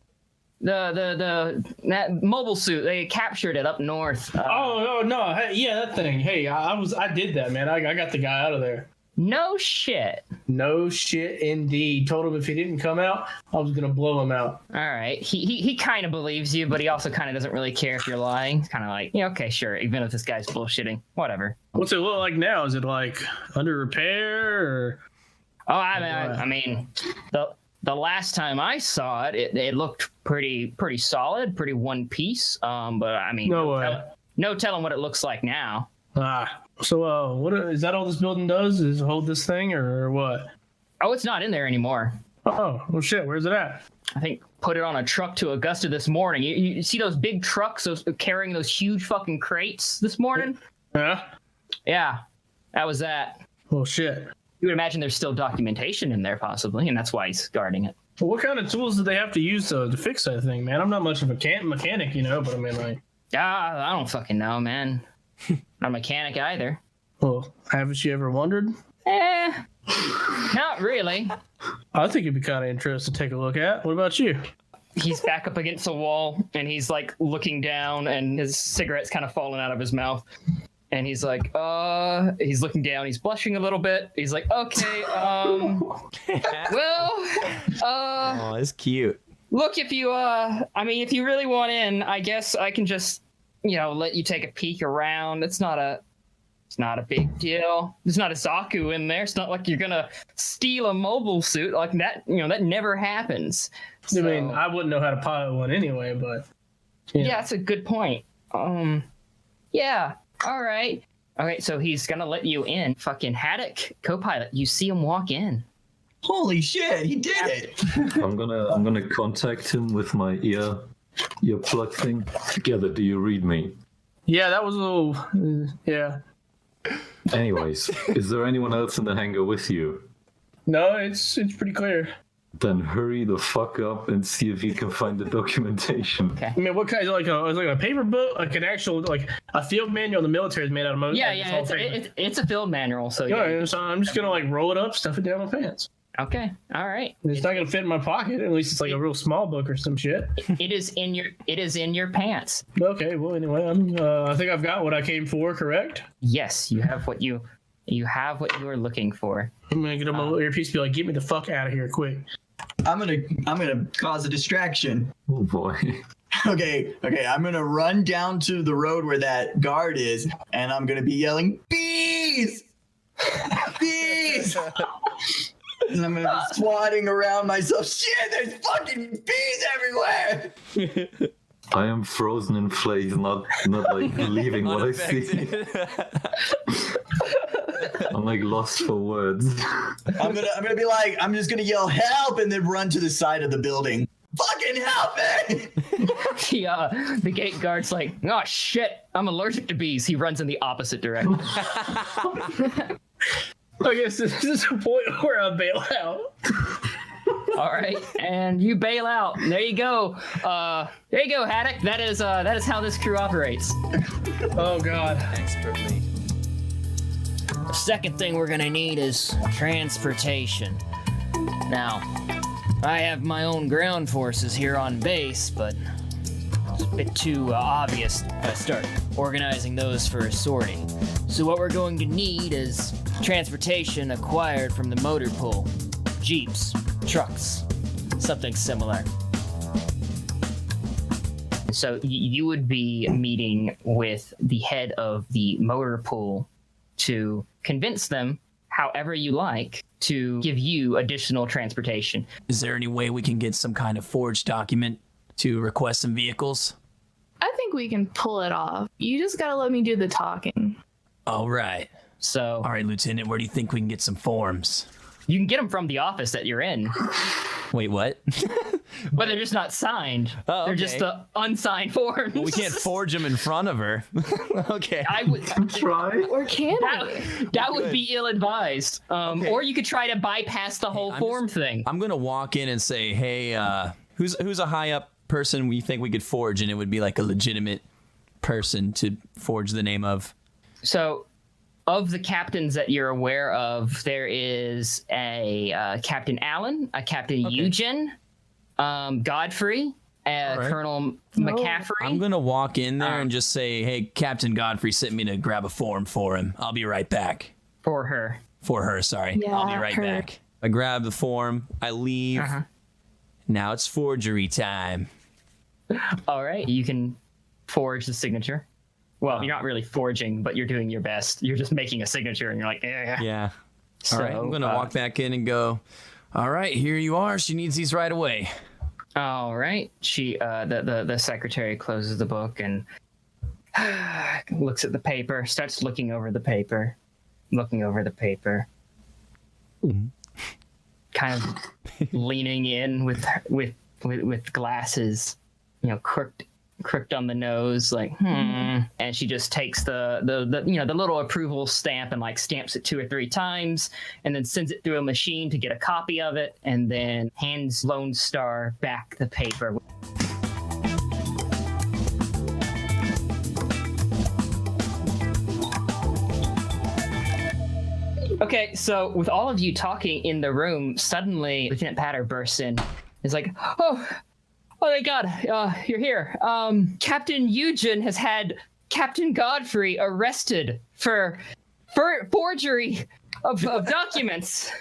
That mobile suit. They captured it up north. No, hey, yeah, that thing. Hey, I did that, man. I got the guy out of there. No shit. No shit, indeed. Told him if he didn't come out, I was gonna blow him out. All right. He kind of believes you, but he also kind of doesn't really care if you're lying. He's kind of like, yeah, okay, sure. Even if this guy's bullshitting, whatever. What's it look like now? Is it like under repair or? Oh, I mean, the last time I saw it, it looked pretty solid, pretty one piece. But I mean, no telling what it looks like now. So what is that? All this building does is hold this thing, or what? Oh, it's not in there anymore. Oh, well, shit. Where's it at? I think put it on a truck to Augusta this morning. You see those big trucks carrying those huge fucking crates this morning? Yeah. Yeah, that was that. Well, shit. You would imagine there's still documentation in there, possibly, and that's why he's guarding it. Well, what kind of tools do they have to use to fix that thing, man? I'm not much of a mechanic, but I mean, like... I don't fucking know, man. Not a mechanic either. Well, haven't you ever wondered? Not really. I think it'd be kind of interesting to take a look at. What about you? He's back up against the wall, and he's like looking down, and his cigarette's kind of falling out of his mouth. And he's like, he's looking down, he's blushing a little bit. He's like, okay, well, Oh, it's cute. look, if you, if you really want in, I guess I can just, let you take a peek around. It's not a big deal. There's not a Zaku in there. It's not like you're gonna steal a mobile suit like that. That never happens. So, I mean, I wouldn't know how to pilot one anyway, but... Yeah, that's a good point. Yeah, all right. Okay, so he's gonna let you in. Fucking Haddock, co-pilot, you see him walk in. Holy shit, he did it! I'm gonna contact him with my ear plug thing. Together, do you read me? Yeah, that was a little... yeah. Anyways, is there anyone else in the hangar with you? No, it's pretty clear. Then hurry the fuck up and see if you can find the documentation. Okay. I mean, what kind? Like a paper book, like an actual, like a field manual. The military is made out of most. Yeah, it's a field manual. So yeah, so I'm just gonna roll it up, stuff it down my pants. Okay, all right. It's not gonna fit in my pocket. At least it's like a real small book or some shit. It is in your pants. Okay, well anyway, I think I've got what I came for. Correct? Yes, you have what you are looking for. I'm gonna get on my earpiece and be like, "Get me the fuck out of here, quick!" I'm gonna cause a distraction. Oh boy. Okay, I'm gonna run down to the road where that guard is, and I'm gonna be yelling, "Bees! Bees!" And I'm gonna be swatting around myself. Shit, there's fucking bees everywhere! I am frozen in place, not like believing what I see. I'm like lost for words. I'm gonna be like, I'm just gonna yell help and then run to the side of the building. Fucking help me! The gate guard's like, oh shit, I'm allergic to bees. He runs in the opposite direction. I guess this is a point where I bail out. All right, and you bail out. There you go. There you go, Haddock. That is how this crew operates. Oh god. Expertly. The second thing we're gonna need is transportation. Now, I have my own ground forces here on base, but it's a bit too obvious if I start organizing those for a sortie. So what we're going to need is transportation acquired from the motor pool. Jeeps, trucks, something similar. So you would be meeting with the head of the motor pool to convince them, however you like, to give you additional transportation. Is there any way we can get some kind of forged document to request some vehicles? I think we can pull it off. You just gotta let me do the talking. All right. So, All right, Lieutenant, where do you think we can get some forms? you can get them from the office that you're in, Wait, what? but they're just not signed. Oh, They're okay. just the unsigned forms. Well, we can't forge them in front of her. Okay. I would Try. Or can we? that would be ill-advised. Or you could try to bypass the whole form thing. I'm gonna walk in and say, "Hey, who's a high up person we think we could forge?" And it would be like a legitimate person to forge the name of. So, of the captains that you're aware of, there is a Captain Allen, a Captain Eugen, Godfrey, right. Colonel McCaffrey. I'm gonna walk in there and just say, "Hey, Captain Godfrey sent me to grab a form for him. I'll be right back." For her. For her, sorry. Yeah, I'll be right her. back. I grab the form. I leave. Now it's forgery time. All right. You can forge the signature. Well, you're not really forging, but you're doing your best. You're just making a signature, and you're like, yeah. Yeah. So, All right. I'm gonna walk back in and go, "All right, here you are. She needs these right away." All right. She, the secretary closes the book and looks at the paper, starts looking over the paper. Kind of leaning in with glasses, crooked crooked on the nose, like, and she just takes the little approval stamp and like stamps it 2 or 3 times, and then sends it through a machine to get a copy of it, and then hands Lone Star back the paper. Okay, so with all of you talking in the room, suddenly Lieutenant Patter bursts in. He's like, oh my God, you're here. Captain Eugen has had Captain Godfrey arrested for forgery of documents.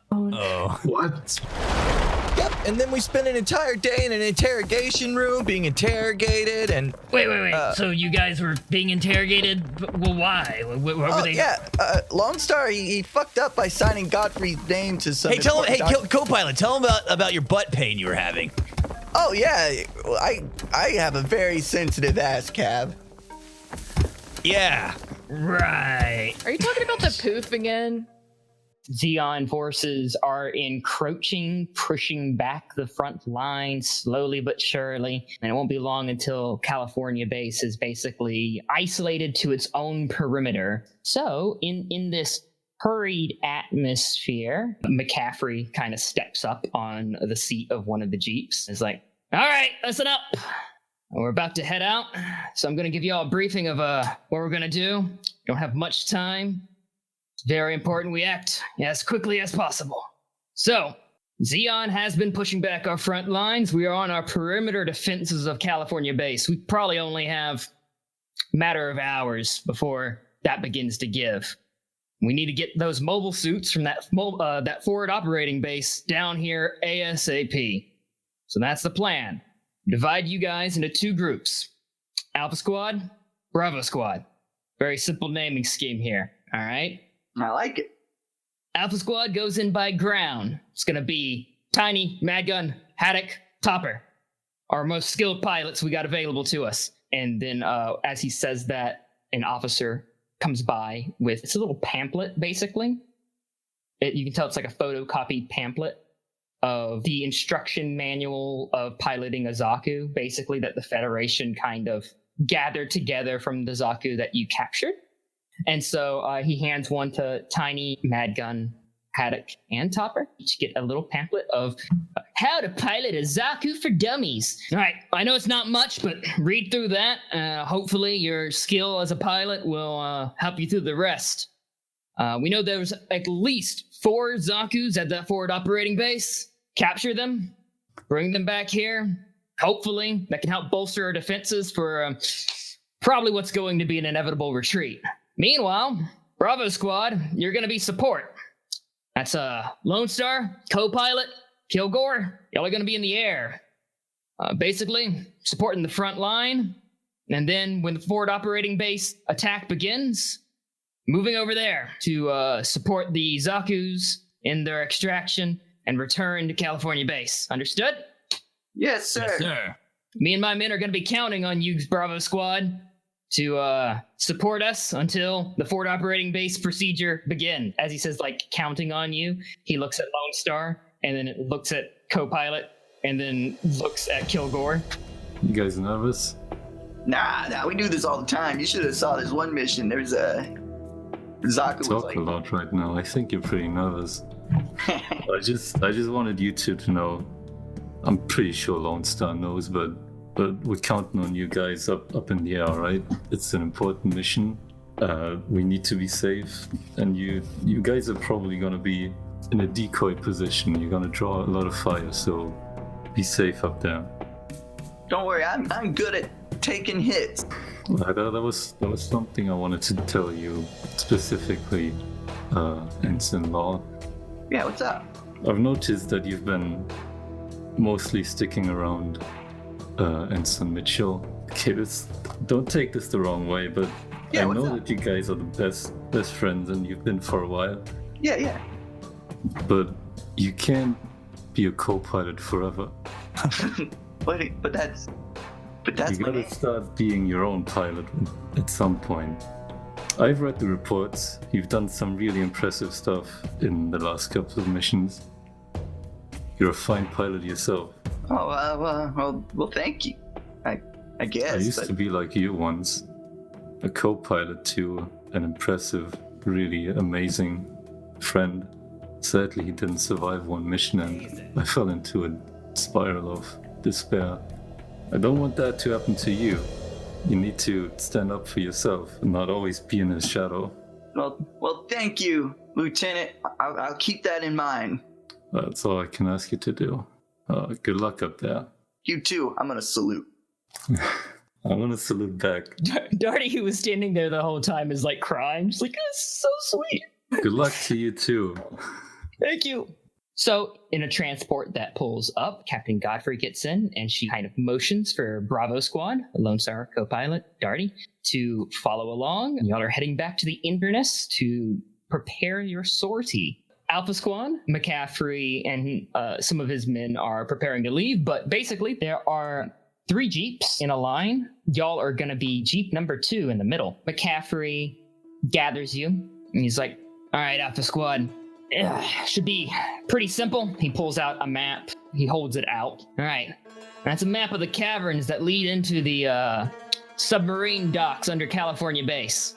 What? Yep, and then we spent an entire day in an interrogation room being interrogated and... Wait. So you guys were being interrogated? Well, why? What were they... Yeah, Lone Star, he fucked up by signing Godfrey's name to some... Co-pilot, tell him about your butt pain you were having. Oh, yeah, I have a very sensitive ass, Cab. Yeah. Right. Are you talking about the poof again? Zeon forces are encroaching, pushing back the front line slowly but surely, and it won't be long until California base is basically isolated to its own perimeter. So, in this hurried atmosphere, McCaffrey kind of steps up on the seat of one of the Jeeps. It's like, all right, listen up. We're about to head out, so I'm going to give you all a briefing of what we're going to do. Don't have much time. It's very important we act as quickly as possible. So, Zeon has been pushing back our front lines. We are on our perimeter defenses of California base. We probably only have a matter of hours before that begins to give. We need to get those mobile suits from that forward operating base down here ASAP. So that's the plan. Divide you guys into 2 groups. Alpha Squad, Bravo Squad. Very simple naming scheme here, all right? I like it. Alpha Squad goes in by ground. It's going to be Tiny, Madgun, Haddock, Topper. Our most skilled pilots we got available to us. And then as he says that, an officer comes by with, it's a little pamphlet, basically. You can tell it's like a photocopied pamphlet of the instruction manual of piloting a Zaku, basically, that the Federation kind of gathered together from the Zaku that you captured. And so he hands one to Tiny, Madgun, Haddock, and Topper to get a little pamphlet of how to pilot a Zaku for dummies. All right, I know it's not much, but read through that. Hopefully your skill as a pilot will help you through the rest. We know there's at least 4 Zakus at that forward operating base. Capture them, bring them back here. Hopefully that can help bolster our defenses for probably what's going to be an inevitable retreat. Meanwhile, Bravo Squad, you're going to be support. That's Lone Star, co-pilot, Kilgore. Y'all are going to be in the air. Basically, supporting the front line. And then when the forward operating base attack begins, moving over there to support the Zakus in their extraction and return to California base. Understood? Yes, sir. Yes, sir. Me and my men are going to be counting on you, Bravo Squad, to support us until the forward operating base procedure begin. As he says, like, counting on you, he looks at Lone Star, and then it looks at co-pilot, and then looks at Kilgore. You guys nervous? Nah, we do this all the time. You should have saw this one mission. There's a Zaku was Talk like, a lot right now. I think you're pretty nervous. I just wanted you two to know. I'm pretty sure Lone Star knows, but we're counting on you guys up in the air, right? It's an important mission. We need to be safe, and you guys are probably gonna be in a decoy position. You're gonna draw a lot of fire, so be safe up there. don't worry, I'm good at taking hits. That was something I wanted to tell you specifically, Ensign Law. Yeah, what's up? I've noticed that you've been mostly sticking around Ensign Mitchell. Okay, don't take this the wrong way, but Yeah, I what's know up? that you guys are the best friends, and you've been for a while. Yeah. But you can't be a co-pilot forever. But that's You gotta start being your own pilot at some point. I've read the reports. You've done some really impressive stuff in the last couple of missions. You're a fine pilot yourself. Oh, well, thank you. I guess. I used to be like you once, a co-pilot to an impressive, really amazing friend. Sadly, he didn't survive one mission and I fell into a spiral of despair. I don't want that to happen to you. You need to stand up for yourself and not always be in his shadow. Well, thank you, Lieutenant. I'll keep that in mind. That's all I can ask you to do. Good luck up there. You too. I'm gonna salute. I'm gonna salute back. Darty, who was standing there the whole time, is like crying. She's like, "This is so sweet." Good luck to you too. Thank you. So, in a transport that pulls up, Captain Godfrey gets in, and she kind of motions for Bravo Squad, Lone Star co-pilot Darty, to follow along. Y'all are heading back to the Inverness to prepare your sortie. Alpha Squad, McCaffrey, and some of his men are preparing to leave, but basically there are 3 jeeps in a line. Y'all are going to be jeep number 2 in the middle. McCaffrey gathers you, and he's like, "All right, Alpha Squad. Should be pretty simple." He pulls out a map. He holds it out. All right. That's a map of the caverns that lead into the submarine docks under California base.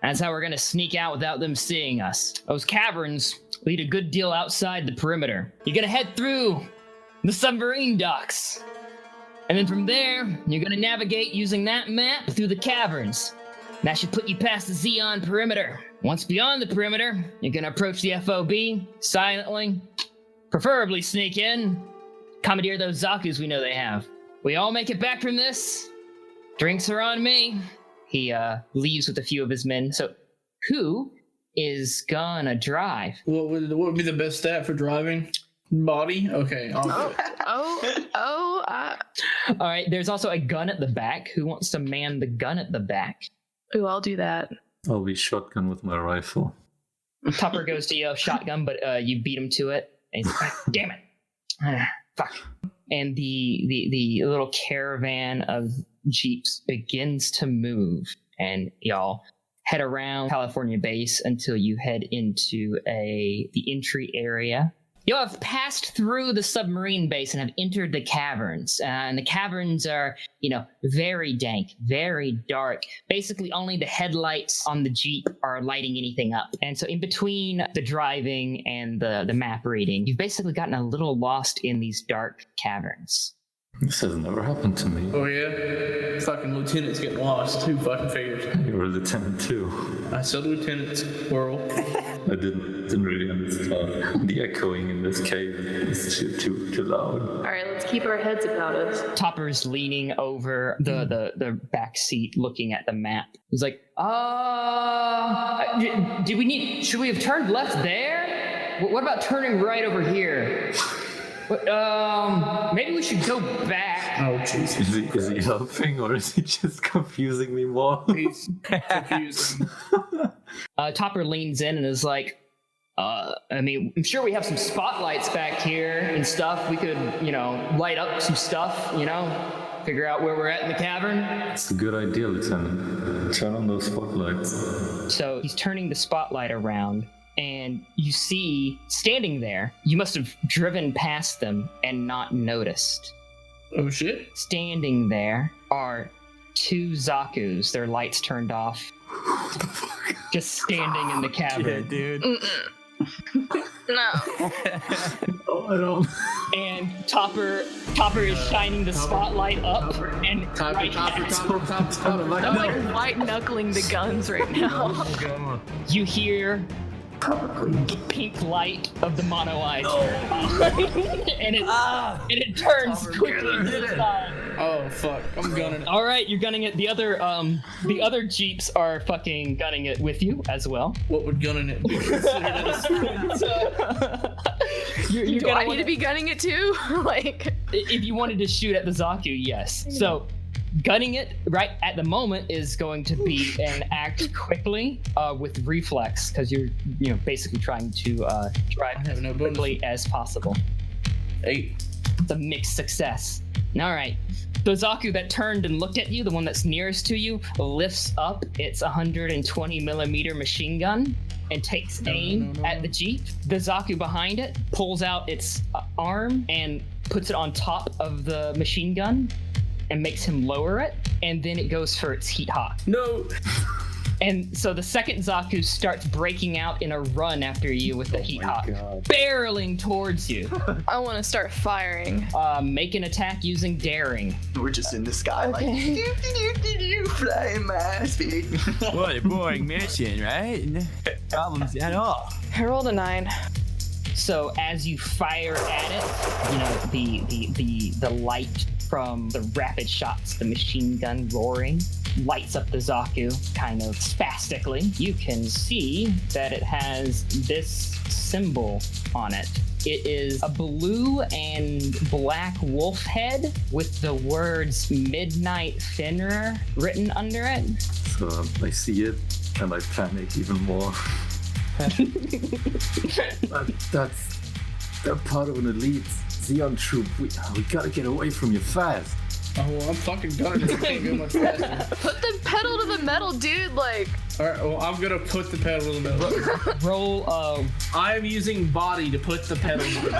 That's how we're going to sneak out without them seeing us. Those caverns lead a good deal outside the perimeter. You're going to head through the submarine docks. And then from there, you're going to navigate using that map through the caverns. That should put you past the Xeon perimeter. Once beyond the perimeter, you're going to approach the FOB silently, preferably sneak in, commandeer those Zakus we know they have. We all make it back from this. Drinks are on me. He leaves with a few of his men. So who is gonna drive? What would be the best stat for driving? Body? Okay. All right, there's also a gun at the back. Who wants to man the gun at the back? Ooh, I'll do that. I'll be shotgun with my rifle. Tupper goes to yell shotgun, but you beat him to it. And he's like, "Damn it. Fuck." And the little caravan of jeeps begins to move, and y'all head around California base until you head into the entry area. You have passed through the submarine base and have entered the caverns. And the caverns are, very dank, very dark. Basically, only the headlights on the Jeep are lighting anything up. And so in between the driving and the map reading, you've basically gotten a little lost in these dark caverns. This has never happened to me. Oh, yeah? Fucking lieutenants get lost. Who fucking figures? You're a lieutenant, too. I said lieutenants, plural. I didn't really understand. The echoing in this cave is too loud. All right, let's keep our heads about us. Topper's leaning over the back seat looking at the map. He's like, should we have turned left there? What about turning right over here? Maybe we should go back. Oh, Jesus. Is he helping or is he just confusing me more? He's confusing. Topper leans in and is like, I'm sure we have some spotlights back here and stuff. We could, light up some stuff, figure out where we're at in the cavern. It's a good idea, Lieutenant. Turn on those spotlights. So he's turning the spotlight around. And you see, standing there, you must have driven past them and not noticed. Oh, shit. Standing there are 2 Zakus, their lights turned off. Just standing in the cavern. Yeah, dude. No. Oh, I don't. And Topper is shining the spotlight up. And Topper. I'm like white knuckling the guns right now. You hear pink light of the mono eye and it turns quickly to the side. Oh fuck! I'm gunning it. All right, you're gunning it. The other jeeps are fucking gunning it with you as well. What would gunning it be considered as? Do I need to be gunning it too? Like, if you wanted to shoot at the Zaku, yes. So gunning it right at the moment is going to be an act quickly with reflex, because you're basically trying to drive as quickly as possible. 8. It's a mixed success. All right. The Zaku that turned and looked at you, the one that's nearest to you, lifts up its 120 millimeter machine gun and takes aim at the Jeep. The Zaku behind it pulls out its arm and puts it on top of the machine gun and makes him lower it, and then it goes for its heat hawk. No. And so the second Zaku starts breaking out in a run after you with the heat hawk, barreling towards you. I want to start firing. Make an attack using daring. We're just in the sky like flying my ass feet. What a boring mission, right? No problems at all. I rolled a 9. So as you fire at it, you know, the light from the rapid shots, the machine gun roaring, lights up the Zaku kind of spastically. You can see that it has this symbol on it. It is a blue and black wolf head with the words Midnight Finner written under it. So I see it and I panic even more. They're part of an elite Xeon troop. We gotta get away from you fast. Oh, well, I'm fucking gunning. I can't go much faster. Put the pedal to the metal, dude. Like. All right, well, I'm gonna put the pedal to the metal. Roll. I'm using body to put the pedal to the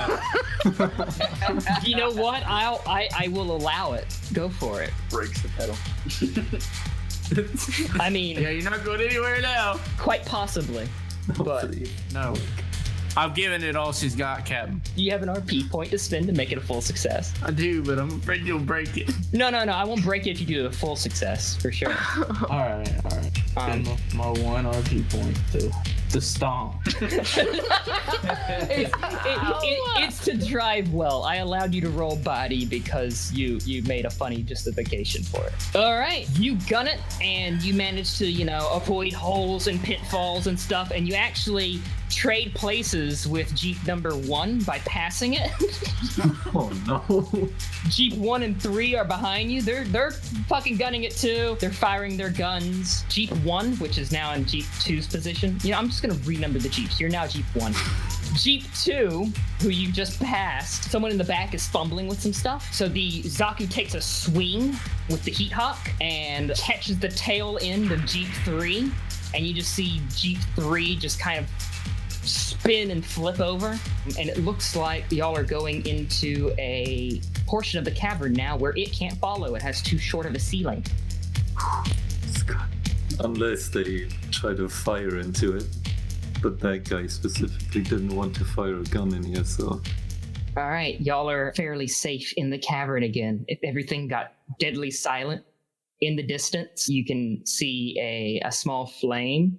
metal. You know what? I will allow it. Go for it. Breaks the pedal. I mean, yeah, you're not going anywhere now. Quite possibly, but no. I'm giving it all she's got, Captain. You have an RP point to spend to make it a full success. I do, but I'm afraid you'll break it. No. I won't break it if you do a full success, for sure. All right. Spend my 1 RP point to stomp. It's to drive well. I allowed you to roll body because you made a funny justification for it. All right, you gun it, and you manage to, you know, avoid holes and pitfalls and stuff, and you actually trade places with Jeep number 1 by passing it. Oh no. Jeep 1 and 3 are behind you. They're fucking gunning it too. They're firing their guns. Jeep 1, which is now in Jeep 2's position. You know, I'm just gonna renumber the Jeeps. You're now Jeep 1. Jeep 2, who you just passed, someone in the back is fumbling with some stuff. So the Zaku takes a swing with the heat hawk and catches the tail end of Jeep 3. And you just see Jeep 3 just kind of spin and flip over, and it looks like y'all are going into a portion of the cavern now where it can't follow. It has too short of a ceiling. Unless they try to fire into it. But that guy specifically didn't want to fire a gun in here, so... Alright, y'all are fairly safe in the cavern again. If everything got deadly silent, in the distance, you can see a small flame,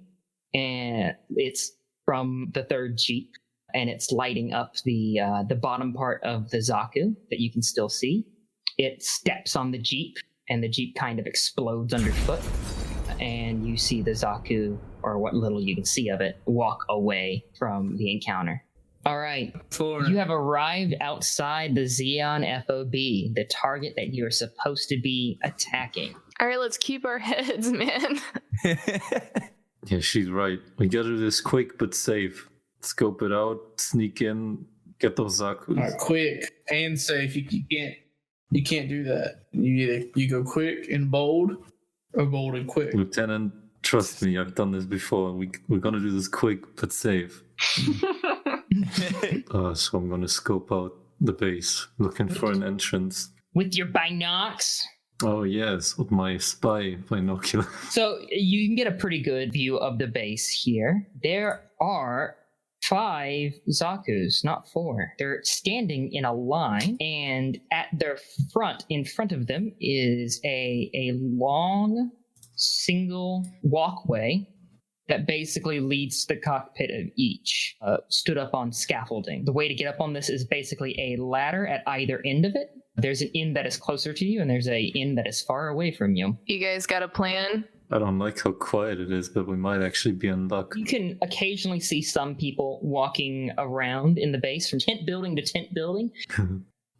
and it's from the third Jeep, and it's lighting up the bottom part of the Zaku that you can still see. It steps on the Jeep, and the Jeep kind of explodes underfoot, and you see the Zaku, or what little you can see of it, walk away from the encounter. All right, you have arrived outside the Xeon FOB, the target that you are supposed to be attacking. All right, let's keep our heads, man. Yeah, she's right. We gotta do this quick but safe. Scope it out, sneak in, get those Zakus. All right, quick and safe. You can't do that. You go quick and bold, or bold and quick. Lieutenant, trust me, I've done this before. We're gonna do this quick but safe. So I'm gonna scope out the base, looking for an entrance. With your binocs? Oh yes, with my spy binocular. So you can get a pretty good view of the base here. There are 5 Zakus, not 4. They're standing in a line, and at their front, in front of them, is a long single walkway that basically leads to the cockpit of each, stood up on scaffolding. The way to get up on this is basically a ladder at either end of it. There's an end that is closer to you, and there's an end that is far away from you. You guys got a plan? I don't like how quiet it is, but we might actually be in luck. You can occasionally see some people walking around in the base from tent building to tent building.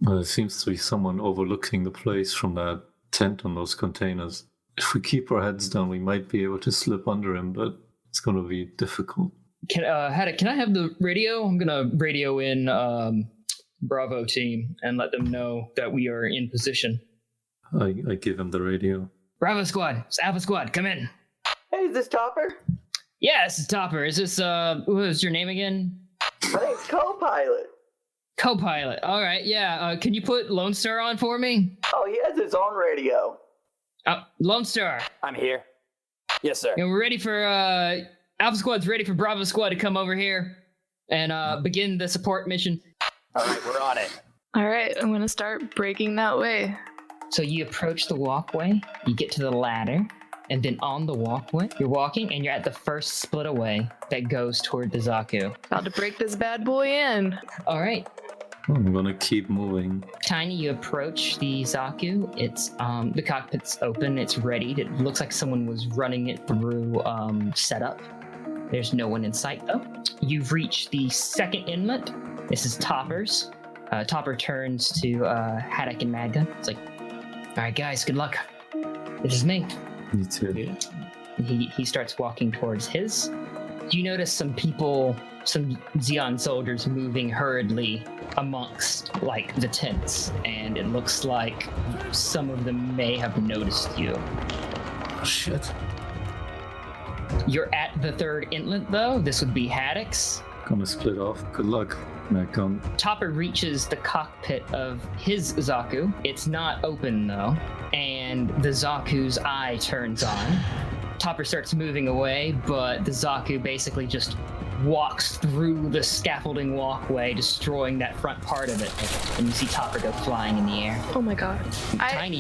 Well, there seems to be someone overlooking the place from that tent on those containers. If we keep our heads down, we might be able to slip under him, but it's going to be difficult. Can I have the radio? I'm going to radio in Bravo team and let them know that we are in position. I give him the radio. Bravo squad, it's Alpha squad, come in. Hey, is this Topper? Yeah, this is Topper. Is this, what was your name again? My name's Co-Pilot. Co-pilot. All right, yeah. Can you put Lone Star on for me? Oh, he has his own radio. Lone Star. I'm here. Yes, sir. And we're ready for Alpha Squad's ready for Bravo Squad to come over here and begin the support mission. All right, we're on it. All right, I'm gonna start breaking that way. So you approach the walkway, you get to the ladder, and then on the walkway, you're walking and you're at the first split away that goes toward the Zaku. About to break this bad boy in. All right. I'm gonna keep moving. Tiny, you approach the Zaku. It's the cockpit's open. It's readied. It looks like someone was running it through setup. There's no one in sight though. You've reached the second inlet. This is Topper's. Topper turns to Haddock and Madgun. It's like, all right, guys, good luck. This is me. Me too. He starts walking towards his. You notice some people, some Xeon soldiers moving hurriedly amongst like the tents, and it looks like some of them may have noticed you. Oh, shit. You're at the third inlet though. This would be Haddock's. Gonna split off. Good luck, Madgun. Topper reaches the cockpit of his Zaku. It's not open though, and the Zaku's eye turns on. Topper starts moving away, but the Zaku basically just walks through the scaffolding walkway, destroying that front part of it, and you see Topper go flying in the air. Oh my god. Tiny,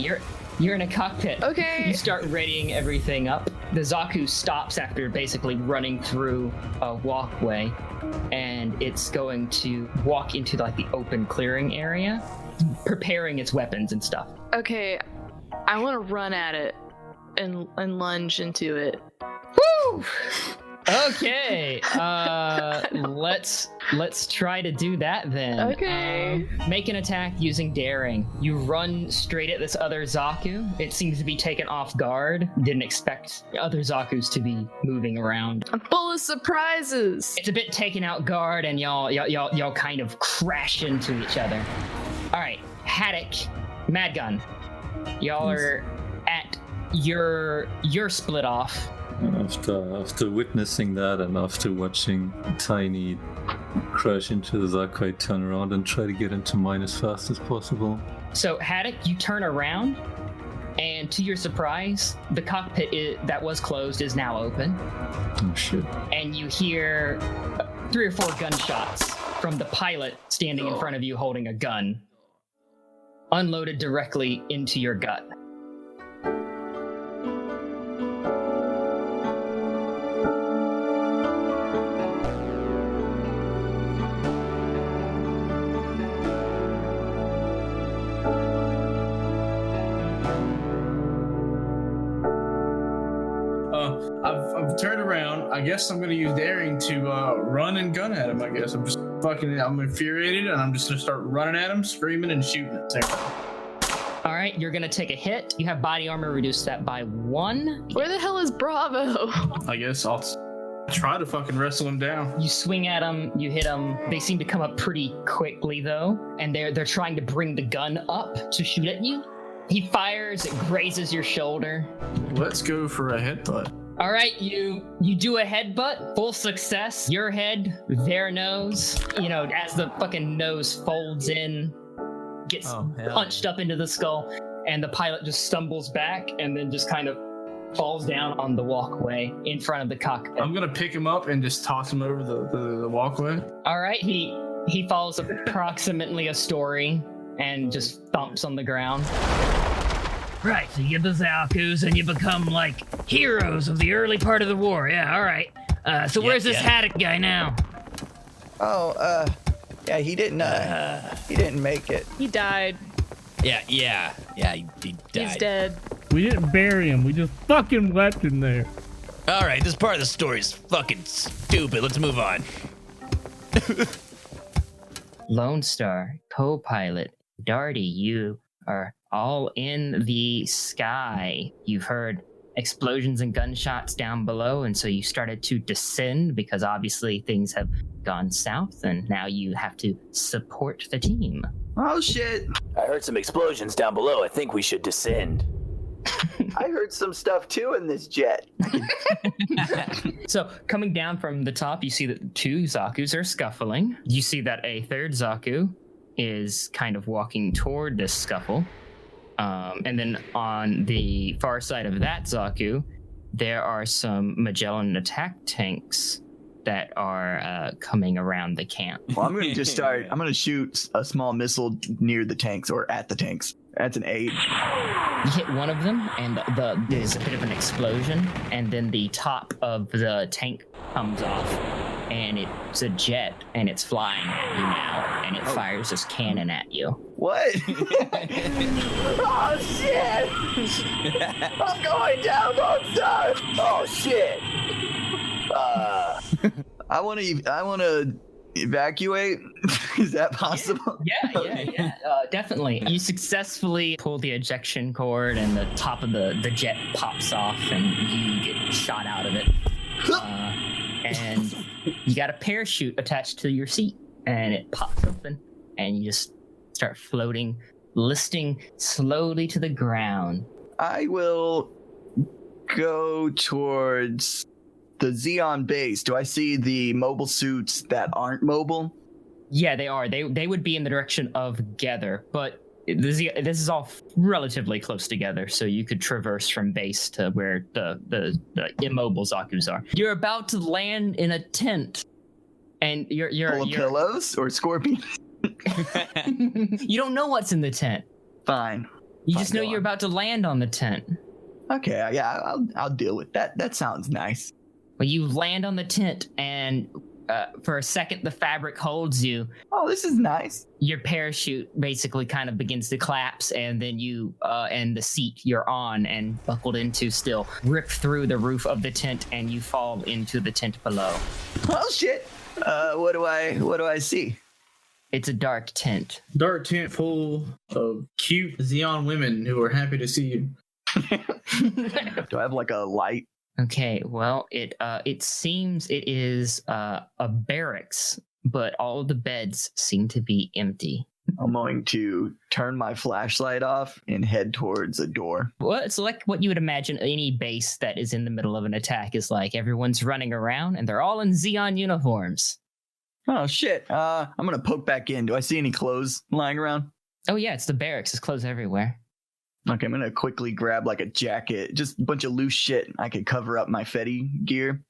you're in a cockpit. Okay. You start readying everything up. The Zaku stops after basically running through a walkway, and it's going to walk into like the open clearing area, preparing its weapons and stuff. Okay, I want to run at it and lunge into it. Woo! Okay, let's try to do that then. Okay. Make an attack using daring. You run straight at this other Zaku. It seems to be taken off guard. Didn't expect other Zakus to be moving around. I'm full of surprises. It's a bit taken out guard, and y'all kind of crash into each other. All right, Haddock, Madgun, y'all are at your split off. After witnessing that and after watching Tiny crash into the Zaku, I turn around and try to get into mine as fast as possible. So Haddock, you turn around, and to your surprise, the cockpit that was closed is now open. Oh shit. And you hear 3 or 4 gunshots from the pilot standing in front of you holding a gun, unloaded directly into your gut. I've turned around. I guess I'm gonna use daring to run and gun at him. I guess I'm infuriated, and I'm just gonna start running at him, screaming and shooting at him. All right, you're gonna take a hit. You have body armor, reduce that by 1. Where the hell is Bravo? I guess I'll try to fucking wrestle him down. You swing at him, you hit him. They seem to come up pretty quickly though, and they're trying to bring the gun up to shoot at you. He fires, it grazes your shoulder. Let's go for a headbutt. All right, you do a headbutt, full success. Your head, their nose. You know, as the fucking nose folds in, gets punched up into the skull, and the pilot just stumbles back and then just kind of falls down on the walkway in front of the cockpit. I'm gonna pick him up and just toss him over the walkway. All right, he falls approximately a story and just thumps on the ground. Right, so you get the Zakus and you become like heroes of the early part of the war. Yeah, all right. So where's this Haddock guy now? Oh, yeah, he didn't make it. He died. Yeah, he died. He's dead. We didn't bury him. We just fucking left him there. All right, this part of the story is fucking stupid. Let's move on. Lone Star, co-pilot, Darty, you are all in the sky. You've heard explosions and gunshots down below, and so you started to descend because obviously things have gone south, and now you have to support the team. Oh shit! I heard some explosions down below. I think we should descend. I heard some stuff too in this jet. So coming down from the top, you see that 2 Zakus are scuffling. You see that a 3rd Zaku is kind of walking toward this scuffle. And then on the far side of that Zaku, there are some Magellan attack tanks that are coming around the camp. Well, I'm going to shoot a small missile near the tanks or at the tanks. That's an 8. You hit one of them, and there's a bit of an explosion, and then the top of the tank comes off, and it's a jet, and it's flying at you now, and it fires this cannon at you. What? Oh, shit! I'm going down, monster! Oh, shit! I want to evacuate. Is that possible? Yeah, definitely. You successfully pull the ejection cord, and the top of the jet pops off, and you get shot out of it. And you got a parachute attached to your seat, and it pops open, and you just start floating, listing slowly to the ground. I will go towards the Xeon base. Do I see the mobile suits that aren't mobile? Yeah, they are. They would be in the direction of Gether, but this is all relatively close together, so you could traverse from base to where the immobile Zakus are. You're about to land in a tent, and you're full of pillows or scorpions. You don't know what's in the tent. Fine. You just know you're about to land on the tent. Okay, yeah, I'll deal with that. That sounds nice. Well, you land on the tent, and for a second, the fabric holds you. Oh, this is nice. Your parachute basically kind of begins to collapse, and then you and the seat you're on and buckled into still rip through the roof of the tent, and you fall into the tent below. Oh shit! What do I see? It's a dark tent. Dark tent full of cute Xeon women who are happy to see you. Do I have like a light? Okay, well, it seems it is a barracks, but all of the beds seem to be empty. I'm going to turn my flashlight off and head towards a door. Well, it's like what you would imagine any base that is in the middle of an attack is like. Everyone's running around, and they're all in Xeon uniforms. Oh, shit. I'm going to poke back in. Do I see any clothes lying around? Oh, yeah, it's the barracks. There's clothes everywhere. Okay, I'm going to quickly grab like a jacket, just a bunch of loose shit. I could cover up my Feddie gear.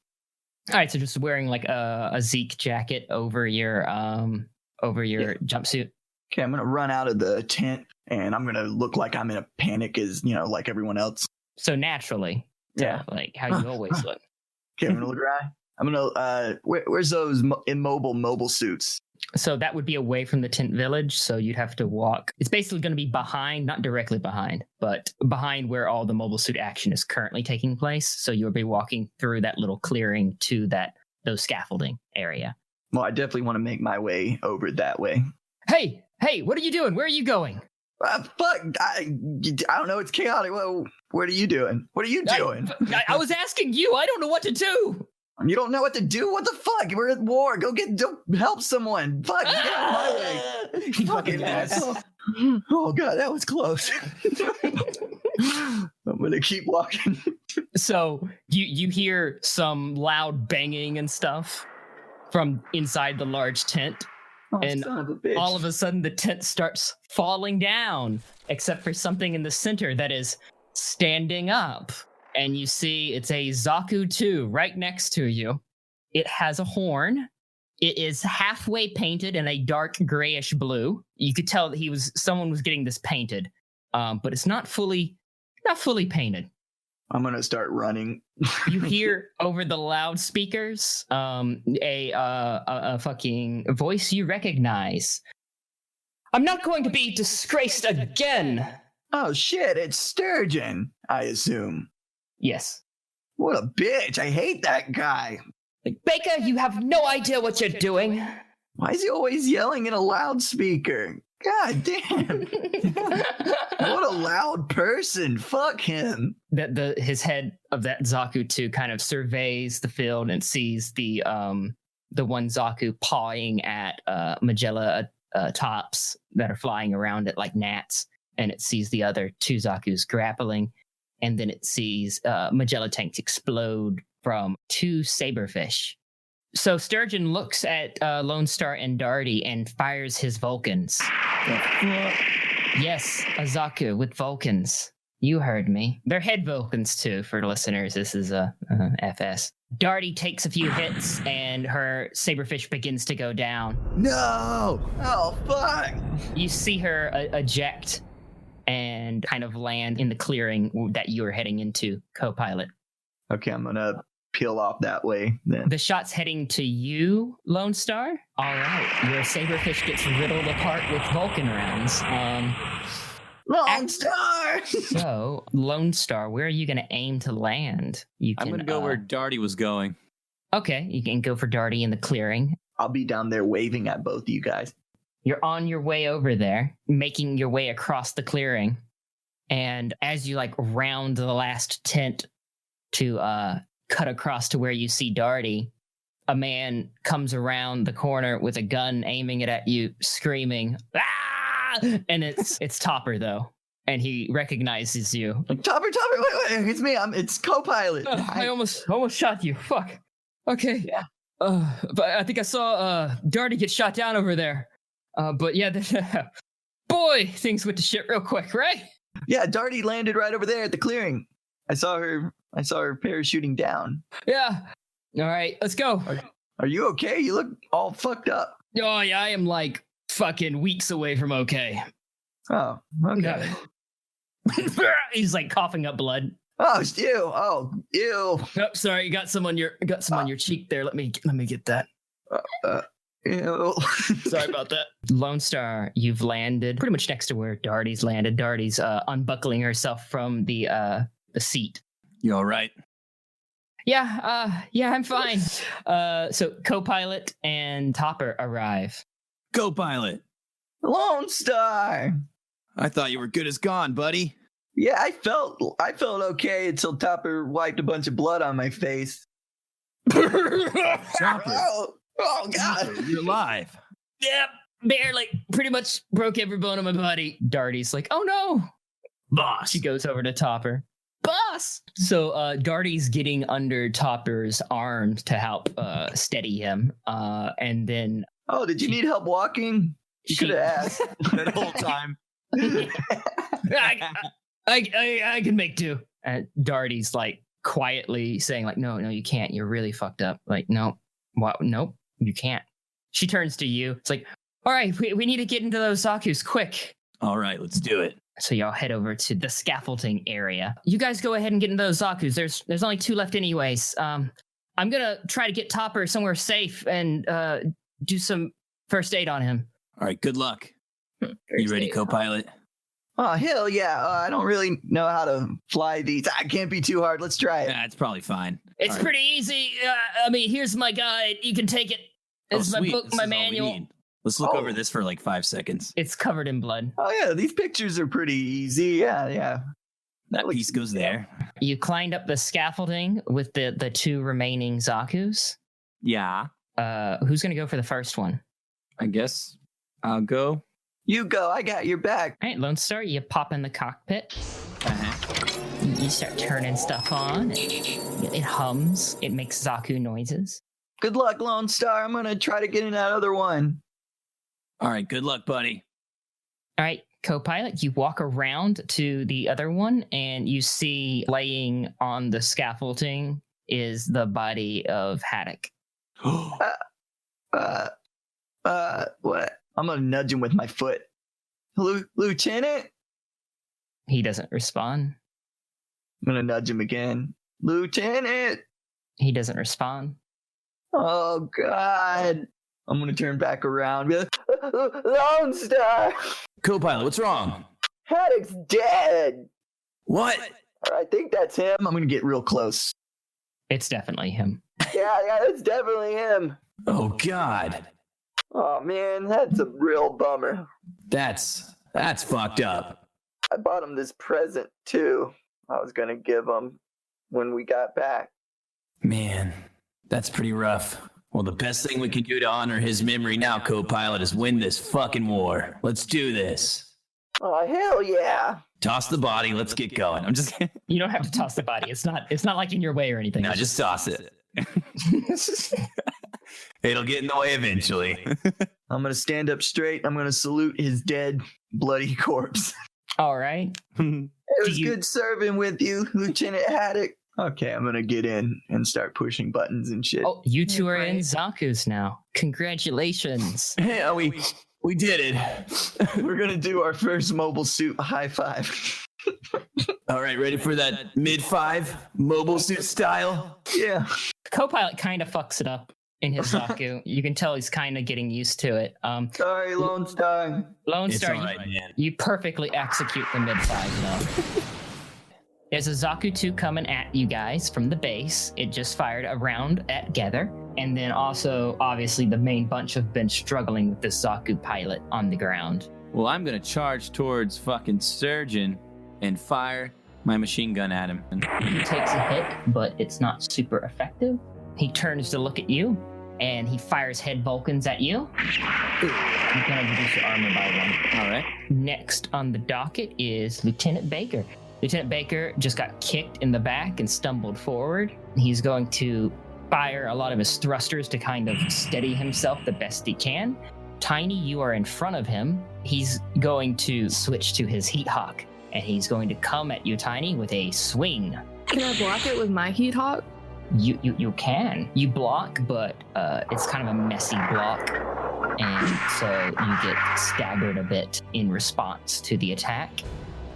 All right, so just wearing like a Zeke jacket over your jumpsuit. Okay, I'm going to run out of the tent, and I'm going to look like I'm in a panic as, like everyone else. So naturally. Yeah. Like how you always look. Okay, I'm going to look around. I'm going to, where's those immobile mobile suits? So that would be away from the tent village, so you'd have to walk. It's basically going to be behind, not directly behind, but behind where all the mobile suit action is currently taking place. So you'll be walking through that little clearing to those scaffolding area. Well, I definitely want to make my way over that way. Hey, what are you doing? Where are you going? Fuck, I don't know. It's chaotic. Well, what are you doing? What are you doing? I was asking you. I don't know what to do. You don't know what to do? What the fuck? We're at war. Go help someone. Fuck, get out of my way. You fucking ass. Oh, God, that was close. I'm going to keep walking. So you hear some loud banging and stuff from inside the large tent. Oh, and son of a bitch. All of a sudden, the tent starts falling down, except for something in the center that is standing up. And you see it's a Zaku 2 right next to you. It has a horn. It is halfway painted in a dark grayish blue. You could tell that someone was getting this painted, but it's not fully painted. I'm gonna start running. You hear over the loudspeakers a fucking voice you recognize. I'm not going to be disgraced again. Oh shit! It's Sturgeon, I assume. Yes. What a bitch! I hate that guy. Baker, you have no idea what you're doing. Why is he always yelling in a loudspeaker? God damn! What a loud person! Fuck him. His head of that Zaku 2 kind of surveys the field and sees the one Zaku pawing at Magella tops that are flying around it like gnats, and it sees the other 2 Zakus grappling. And then it sees Magella tanks explode from 2 saberfish So Sturgeon looks at Lone Star and Darty and fires his Vulcans. Yes, a Zaku with Vulcans. You heard me. They're head Vulcans too, for listeners. This is a FS. Darty takes a few hits and her saberfish begins to go down. No! Oh, fuck! You see her eject and kind of land in the clearing that you are heading into, co-pilot. Okay, I'm gonna peel off that way then. The shot's heading to you, Lone Star. All right, your saberfish gets riddled apart with Vulcan rounds. Lone Star! So, Lone Star, where are you going to aim to land? I'm going to go where Darty was going. Okay, you can go for Darty in the clearing. I'll be down there waving at both of you guys. You're on your way over there, making your way across the clearing. And as you round the last tent to cut across to where you see Darty, a man comes around the corner with a gun aiming it at you, screaming, "Ah!" And it's Topper though, and he recognizes you. Topper, wait, it's me. It's co-pilot. I almost shot you. Fuck. Okay. Yeah. But I think I saw Darty get shot down over there. But yeah, boy, things went to shit real quick, right? Yeah, Darty landed right over there at the clearing. I saw her parachuting down. Yeah. All right, let's go. Are you okay? You look all fucked up. Oh yeah, I am fucking weeks away from okay. Oh, okay. He's coughing up blood. Oh, ew. Oh, ew. Oh, sorry, you got some on your on your cheek there. Let me get that. Ew. Sorry about that. Lone Star, you've landed pretty much next to where Darty's landed. Darty's unbuckling herself from the seat. You all right? Yeah, I'm fine. So co-pilot and Topper arrive. Co-pilot. Lone Star. I thought you were good as gone, buddy. Yeah, I felt okay until Topper wiped a bunch of blood on my face. Topper. Oh God. You're alive. Yep, barely. Pretty much broke every bone in my body. Darty's oh no. Boss. She goes over to Topper. Boss! So Darty's getting under Topper's arms to help steady him. And then... Oh, did you need help walking? You could have asked. That whole time. I can make do. And Darty's quietly saying no, you can't. You're really fucked up. No. What? Nope, you can't. She turns to you. It's all right, we need to get into those Zakus quick. All right, let's do it. So y'all head over to the scaffolding area. You guys go ahead and get into those Zakus. There's only 2 left anyways. I'm gonna try to get Topper somewhere safe and do some first aid on him. All right, good luck. You ready, co-pilot? Oh, hell yeah. I don't really know how to fly these. I can't be too hard. Let's try it. Yeah, it's probably fine. It's pretty easy. Here's my guide. You can take it. This is my book, my manual. Let's look over this for 5 seconds. It's covered in blood. Oh, yeah. These pictures are pretty easy. Yeah. That piece goes there. You climbed up the scaffolding with the 2 remaining Zakus. Yeah. Who's going to go for the first one? I guess I'll go. You go. I got your back. All right, Lone Star, you pop in the cockpit. You start turning stuff on. It hums. It makes Zaku noises. Good luck, Lone Star. I'm going to try to get in that other one. All right, good luck, buddy. All right, co-pilot, you walk around to the other one, and you see laying on the scaffolding is the body of Haddock. What? I'm going to nudge him with my foot. Lieutenant? He doesn't respond. I'm going to nudge him again. Lieutenant? He doesn't respond. Oh, God. I'm going to turn back around. Lone Star! Co-pilot, what's wrong? Haddock's dead. What? I think that's him. I'm going to get real close. It's definitely him. Yeah, it's definitely him. Oh, God. Oh, man, that's a real bummer. That's fucked up. I bought him this present, too. I was going to give him when we got back. Man, that's pretty rough. Well, the best thing we can do to honor his memory now, co-pilot, is win this fucking war. Let's do this. Oh, hell yeah. Toss the body. Let's get going. I'm just kidding. You don't have to toss the body. It's not in your way or anything. No, just toss it. It'll get in the way eventually. I'm gonna stand up straight. I'm gonna salute his dead, bloody corpse. All right. It was good serving with you, Lieutenant Haddock. Okay, I'm gonna get in and start pushing buttons and shit. Oh, you two are in Zaku's now. Congratulations. Yeah, we did it. We're gonna do our first mobile suit high five. All right, ready for that mid-5 mobile suit style? Yeah. Co-pilot kind of fucks it up in his Zaku. You can tell he's kind of getting used to it. Sorry, Lone Star. Lone It's Star, all right, man. you perfectly execute the mid-5 though. There's a Zaku 2 coming at you guys from the base. It just fired a round at Gether. And then also, obviously, the main bunch have been struggling with this Zaku pilot on the ground. Well, I'm gonna charge towards fucking Sturgeon and fire my machine gun at him. He takes a hit, but it's not super effective. He turns to look at you, and he fires head Vulcans at you. You can reduce your armor by 1. All right. Next on the docket is Lieutenant Baker. Lieutenant Baker just got kicked in the back and stumbled forward. He's going to fire a lot of his thrusters to kind of steady himself the best he can. Tiny, you are in front of him. He's going to switch to his Heat Hawk, and he's going to come at you, Tiny, with a swing. Can I block it with my Heat Hawk? You can. You block, but it's kind of a messy block, and so you get staggered a bit in response to the attack.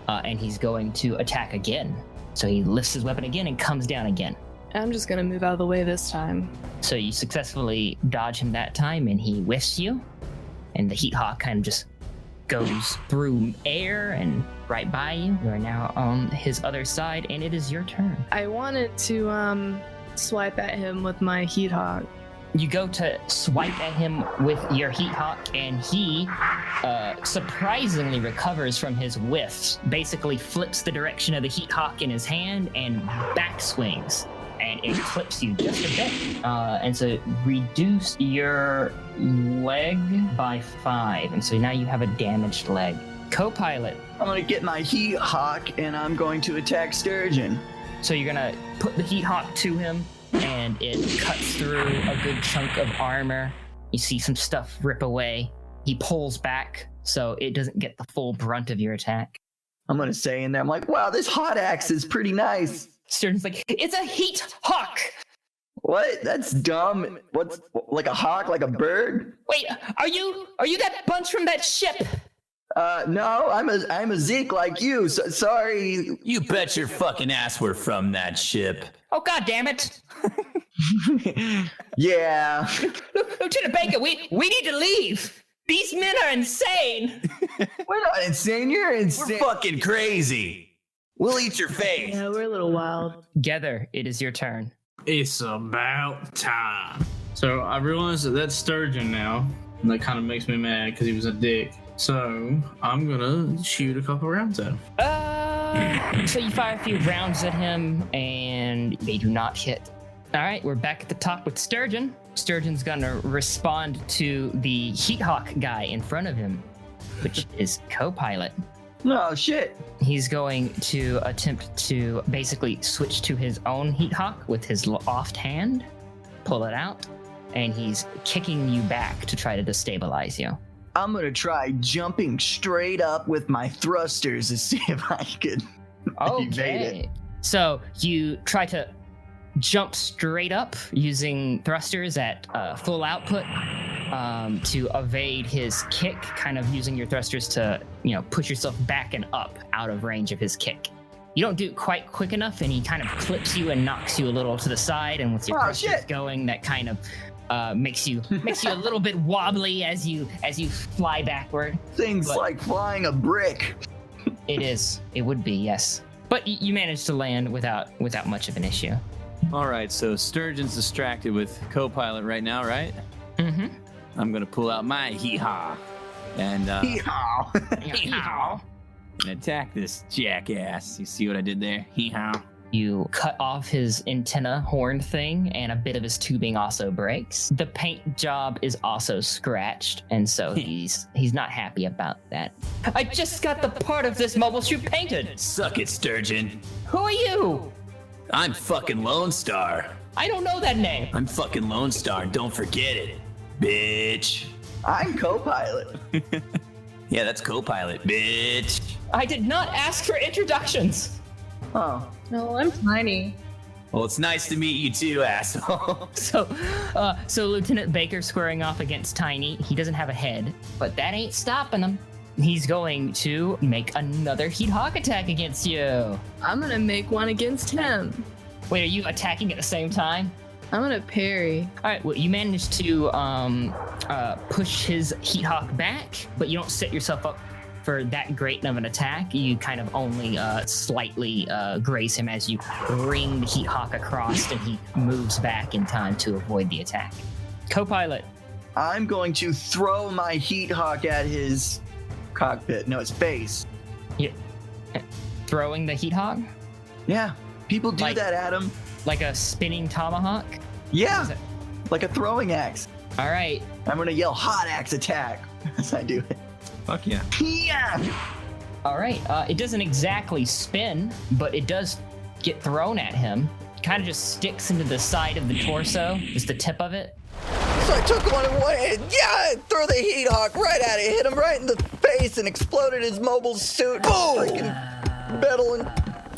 And he's going to attack again. So he lifts his weapon again and comes down again. I'm just gonna move out of the way this time. So you successfully dodge him that time, and he whiffs you. And the Heat Hawk kind of just goes through air and right by you. You are now on his other side, and it is your turn. I wanted to swipe at him with my Heat Hawk. You go to swipe at him with your Heat Hawk, and he surprisingly recovers from his whiffs. Basically flips the direction of the Heat Hawk in his hand and backswings. And it clips you just a bit. And so reduce your leg by 5. And so now you have a damaged leg. Co-pilot. I'm gonna get my Heat Hawk and I'm going to attack Sturgeon. So you're gonna put the Heat Hawk to him, and it cuts through a good chunk of armor. You see some stuff rip away. He pulls back, so it doesn't get the full brunt of your attack. I'm gonna say in there, I'm like, wow, this hot axe is pretty nice. Sturgeon's like, it's a Heat Hawk! What? That's dumb. What's like a hawk, like a bird? Wait, are you that bunch from that ship? No, I'm a Zeke like you. So, sorry. You bet your fucking ass we're from that ship. Oh, God damn it. Yeah. Lieutenant Baker, we need to leave. These men are insane. We're not insane. You're insane. We're fucking crazy. We'll eat your face. Yeah, we're a little wild. Gether, it is your turn. It's about time. So I realize that that's Sturgeon now, and that kind of makes me mad because he was a dick. So I'm gonna shoot a couple rounds at him. So you fire a few rounds at him, and they do not hit. All right, we're back at the top with Sturgeon. Sturgeon's gonna respond to the Heat Hawk guy in front of him, which is Co-pilot. Oh, shit. He's going to attempt to basically switch to his own Heat Hawk with his off hand, pull it out, and he's kicking you back to try to destabilize you. I'm going to try jumping straight up with my thrusters to see if I could evade it. So you try to jump straight up using thrusters at full output to evade his kick, kind of using your thrusters to, push yourself back and up out of range of his kick. You don't do it quite quick enough, and he kind of clips you and knocks you a little to the side, and with your thrusters going, that kind of makes you a little bit wobbly as you fly backward. Things like flying a brick. It would be, yes. But you managed to land without much of an issue. All right, so Sturgeon's distracted with Co-pilot right now, right? Mm-hmm. I'm gonna pull out my hee-haw and Hee-haw. Hee-haw. and attack this jackass. You see what I did there? Hee-haw. You cut off his antenna horn thing, and a bit of his tubing also breaks. The paint job is also scratched, and so he's not happy about that. I just got the part of this mobile suit painted. Suck it, Sturgeon. Who are you? I'm fucking Lone Star. I don't know that name. I'm fucking Lone Star. Don't forget it, bitch. I'm co-pilot. Yeah, that's co-pilot, bitch. I did not ask for introductions. Oh. No, I'm Tiny. Well, it's nice to meet you too, asshole. So Lieutenant Baker squaring off against Tiny. He doesn't have a head, but that ain't stopping him. He's going to make another Heat Hawk attack against you. I'm gonna make one against him. Wait, are you attacking at the same time? I'm gonna parry. All right, well, you managed to push his Heat Hawk back, but you don't set yourself up for that great of an attack. You kind of only slightly graze him as you ring the Heat Hawk across, and he moves back in time to avoid the attack. Co-pilot. I'm going to throw my Heat Hawk at his cockpit. No, his face. Yeah. Throwing the Heat Hawk? Yeah. People do that, Adam. Like a spinning tomahawk? Yeah. Like a throwing axe. All right. I'm going to yell hot axe attack as I do it. Fuck yeah. Yeah. All right. It doesn't exactly spin, but it does get thrown at him. Kind of just sticks into the side of the torso, just the tip of it. So I took one and threw the Heat Hawk right at it, hit him right in the face, and exploded his mobile suit. Boom! Freaking metal and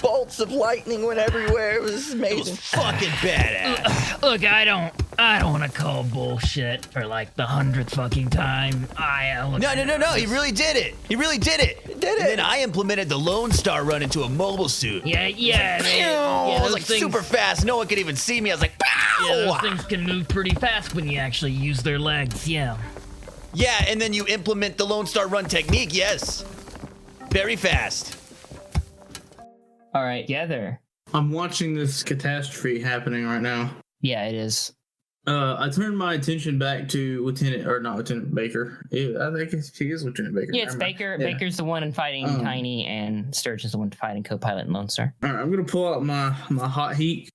bolts of lightning went everywhere. It was amazing. It was fucking badass. Look, I don't want to call bullshit for like the 100th fucking time. No. He really did it. He really did it. He did it. And then I implemented the Lone Star run into a mobile suit. Yeah. I was like super fast. No one could even see me. I was like, pow! Yeah, those things can move pretty fast when you actually use their legs. Yeah. Yeah, and then you implement the Lone Star run technique. Yes. Very fast. All right, together. I'm watching this catastrophe happening right now. Yeah, it is. I turned my attention back to Lieutenant Baker. Yeah, I think he is Lieutenant Baker. Yeah, it's Baker. Yeah. Baker's the one fighting Tiny, and Sturgeon's the one fighting Co-Pilot and Lone Star. All right, I'm gonna pull out my hot heat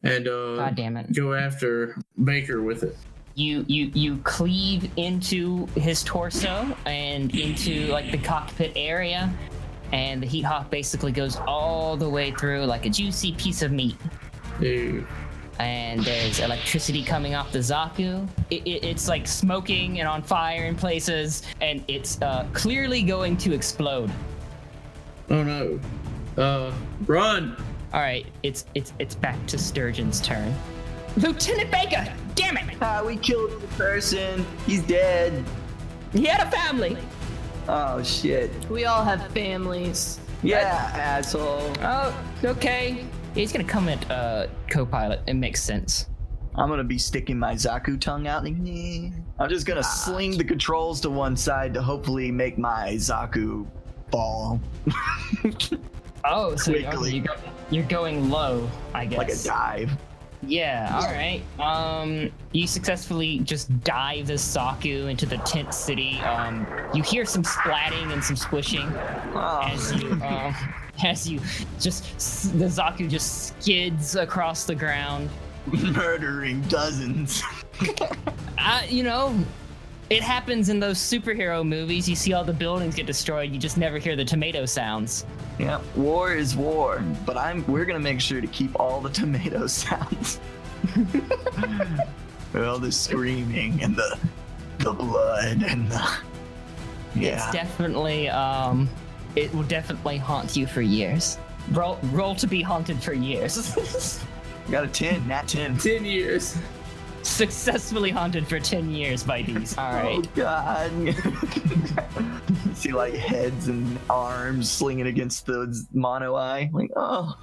and God damn it, go after Baker with it. You cleave into his torso and into like the cockpit area, and the Heat Hawk basically goes all the way through like a juicy piece of meat. Dude. And there's electricity coming off the Zaku. It's like smoking and on fire in places, and it's clearly going to explode. Oh no! Run! All right, it's back to Sturgeon's turn. Lieutenant Baker, damn it! We killed the person. He's dead. He had a family. Oh shit. We all have families. Yeah, asshole. Oh, okay. He's gonna come at Co-Pilot. It makes sense. I'm gonna be sticking my Zaku tongue out. I'm just gonna sling the controls to one side to hopefully make my Zaku fall. Oh, so you're going low, I guess. Like a dive. Yeah, all right. You successfully just dive the Zaku into the tent city. You hear some splatting and some squishing as you just the Zaku just skids across the ground, murdering dozens. It happens in those superhero movies. You see all the buildings get destroyed. You just never hear the tomato sounds. Yeah, war is war, but we're gonna make sure to keep all the tomato sounds. All the screaming and the blood and the It's definitely it will definitely haunt you for years. Roll to be haunted for years. Got a 10, nat 10. 10 years. Successfully haunted for 10 years by these. All right. Oh God. See like heads and arms slinging against the mono eye. Like, oh.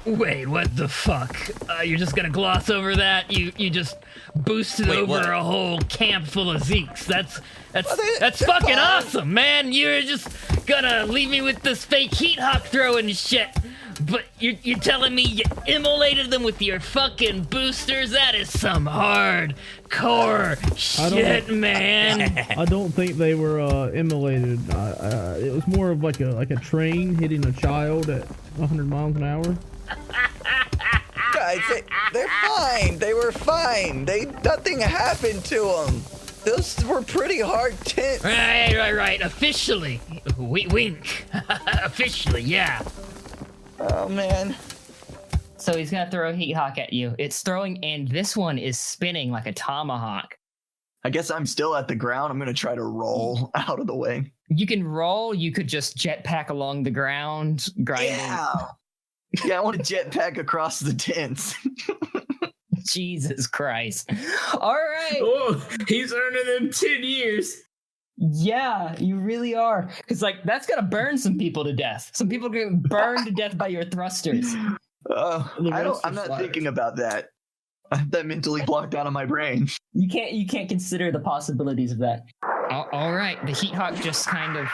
Wait, what the fuck? You're just gonna gloss over that? You just boosted over a whole camp full of Zeeks. That's fucking awesome, man. You're just gonna leave me with this fake Heat Hawk throwing shit. But you're telling me you immolated them with your fucking boosters? That is some hardcore shit, man. I don't think they were immolated. It was more of like a train hitting a child at 100 miles an hour. Guys, they're fine. They were fine. Nothing happened to them. Those were pretty hard tints. Right. Officially. Wink. Officially, yeah. Oh, man. So he's gonna throw a heat hawk at you. It's throwing, and this one is spinning like a tomahawk. I guess I'm still at the ground. I'm gonna try to roll out of the way. You can roll. You could just jetpack along the ground, grinding. Yeah, I want to jetpack across the tents. Jesus Christ! All right. Oh, he's earning them 10 years. Yeah, you really are. Because, like, that's going to burn some people to death. Some people are going to burn to death by your thrusters. I'm not thinking about that. I have that mentally blocked out of my brain. You can't consider the possibilities of that. All right, the heat hawk just kind of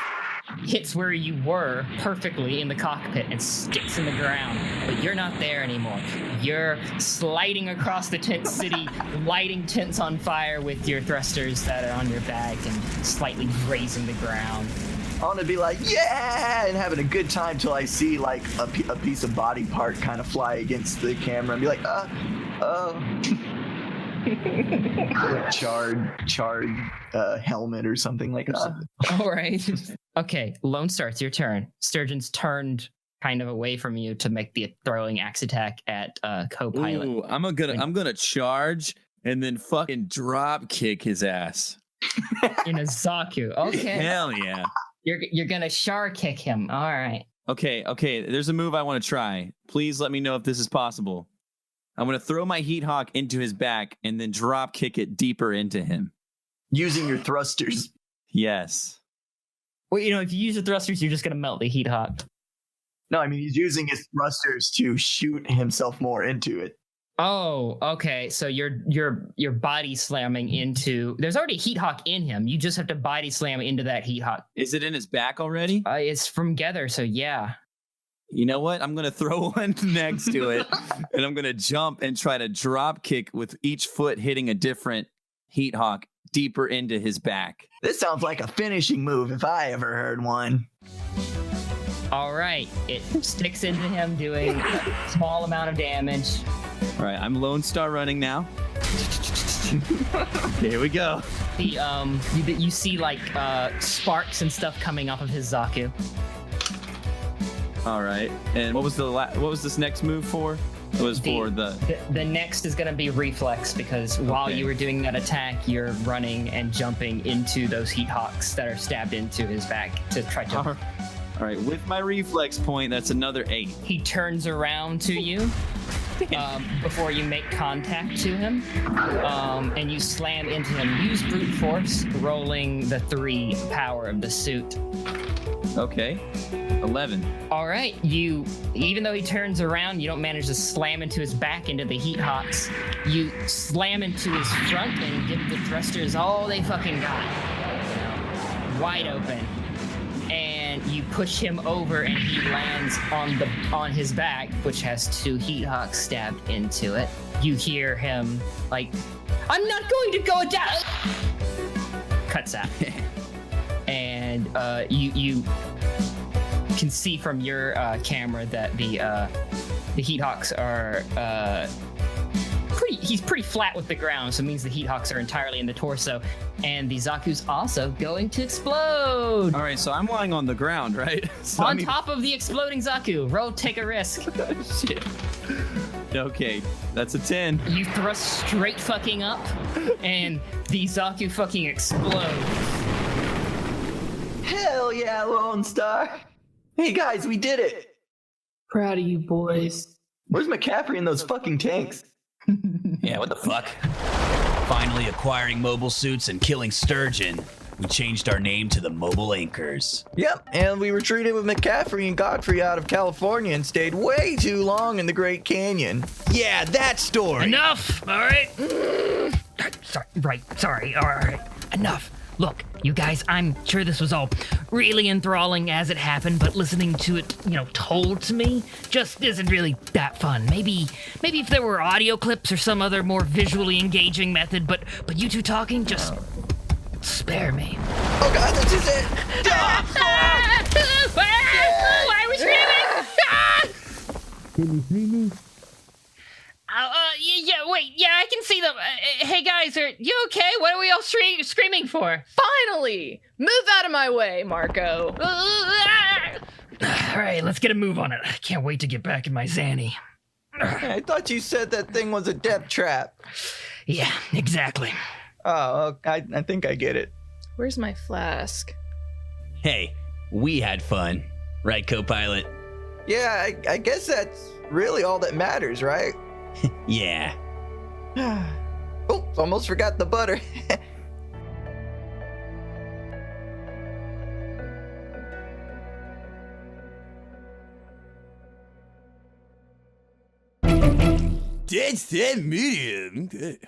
hits where you were perfectly in the cockpit and sticks in the ground, but you're not there anymore. You're sliding across the tent city, lighting tents on fire with your thrusters that are on your back and slightly grazing the ground. I want to be like, yeah, and having a good time till I see like a piece of body part kind of fly against the camera and be like, charred helmet or something like that. All right. Okay, Lone Star, it's your turn. Sturgeon's turned kind of away from you to make the throwing axe attack at co-pilot. Ooh, I'm gonna charge and then fucking drop kick his ass. In a Zaku. Okay. Hell yeah. You're gonna char kick him. All right. Okay. There's a move I want to try. Please let me know if this is possible. I'm gonna throw my heat hawk into his back and then drop kick it deeper into him. Using your thrusters. Yes. Well, if you use the thrusters, you're just gonna melt the heat hawk. No, I mean he's using his thrusters to shoot himself more into it. Oh, okay. So you're body slamming into. There's already a heat hawk in him. You just have to body slam into that heat hawk. Is it in his back already? It's from Gether, so yeah. You know what? I'm gonna throw one next to it, and I'm gonna jump and try to drop kick with each foot hitting a different heat hawk deeper into his back. This sounds like a finishing move if I ever heard one. All right, it sticks into him, doing a small amount of damage. All right, I'm Lone Star running now. Here we go. You see like sparks and stuff coming off of his Zaku. All right, and what was this next move for? It was for the next is going to be reflex, because while you were doing that attack, you're running and jumping into those heat hawks that are stabbed into his back to try to. All right, with my reflex point, that's another 8. He turns around to you before you make contact to him, and you slam into him. Use brute force, rolling the 3 power of the suit. Okay. 11. All right, even though he turns around, you don't manage to slam into his back into the heat hawks. You slam into his front and give the thrusters all they fucking got, wide open, and you push him over, and he lands on his back, which has 2 heat hawks stabbed into it. You hear him like, "I'm not going to go down." Cuts out, and you can see from your camera that the heat hawks are he's pretty flat with the ground, so it means the heat hawks are entirely in the torso, and the Zaku's also going to explode. All right, so I'm lying on the ground, right? So on top of the exploding Zaku. Roll, take a risk. Shit. Okay, that's a 10. You thrust straight fucking up, and the Zaku fucking explodes. Hell yeah, Lone Star. Hey guys, we did it! Proud of you boys. Where's McCaffrey in those fucking tanks? Yeah, what the fuck? Finally acquiring mobile suits and killing Sturgeon, we changed our name to the Mobile Anchors. Yep, and we retreated with McCaffrey and Godfrey out of California and stayed way too long in the Great Canyon. Yeah, that story. Enough, all right? Sorry, all right. Enough. Look, you guys, I'm sure this was all really enthralling as it happened, but listening to it, told to me just isn't really that fun. Maybe if there were audio clips or some other more visually engaging method, but you two talking, just spare me. Oh god, this is it! Why are we screaming? Can you see me? Yeah, I can see them. Hey guys, are you okay? What are we all screaming for? Finally! Move out of my way, Marco. All right, let's get a move on it. I can't wait to get back in my Zanny. I thought you said that thing was a death trap. Yeah, exactly. Oh, I think I get it. Where's my flask? Hey, we had fun, right, co-pilot? Yeah, I guess that's really all that matters, right? Yeah. Oh, almost forgot the butter. That's that medium. Good.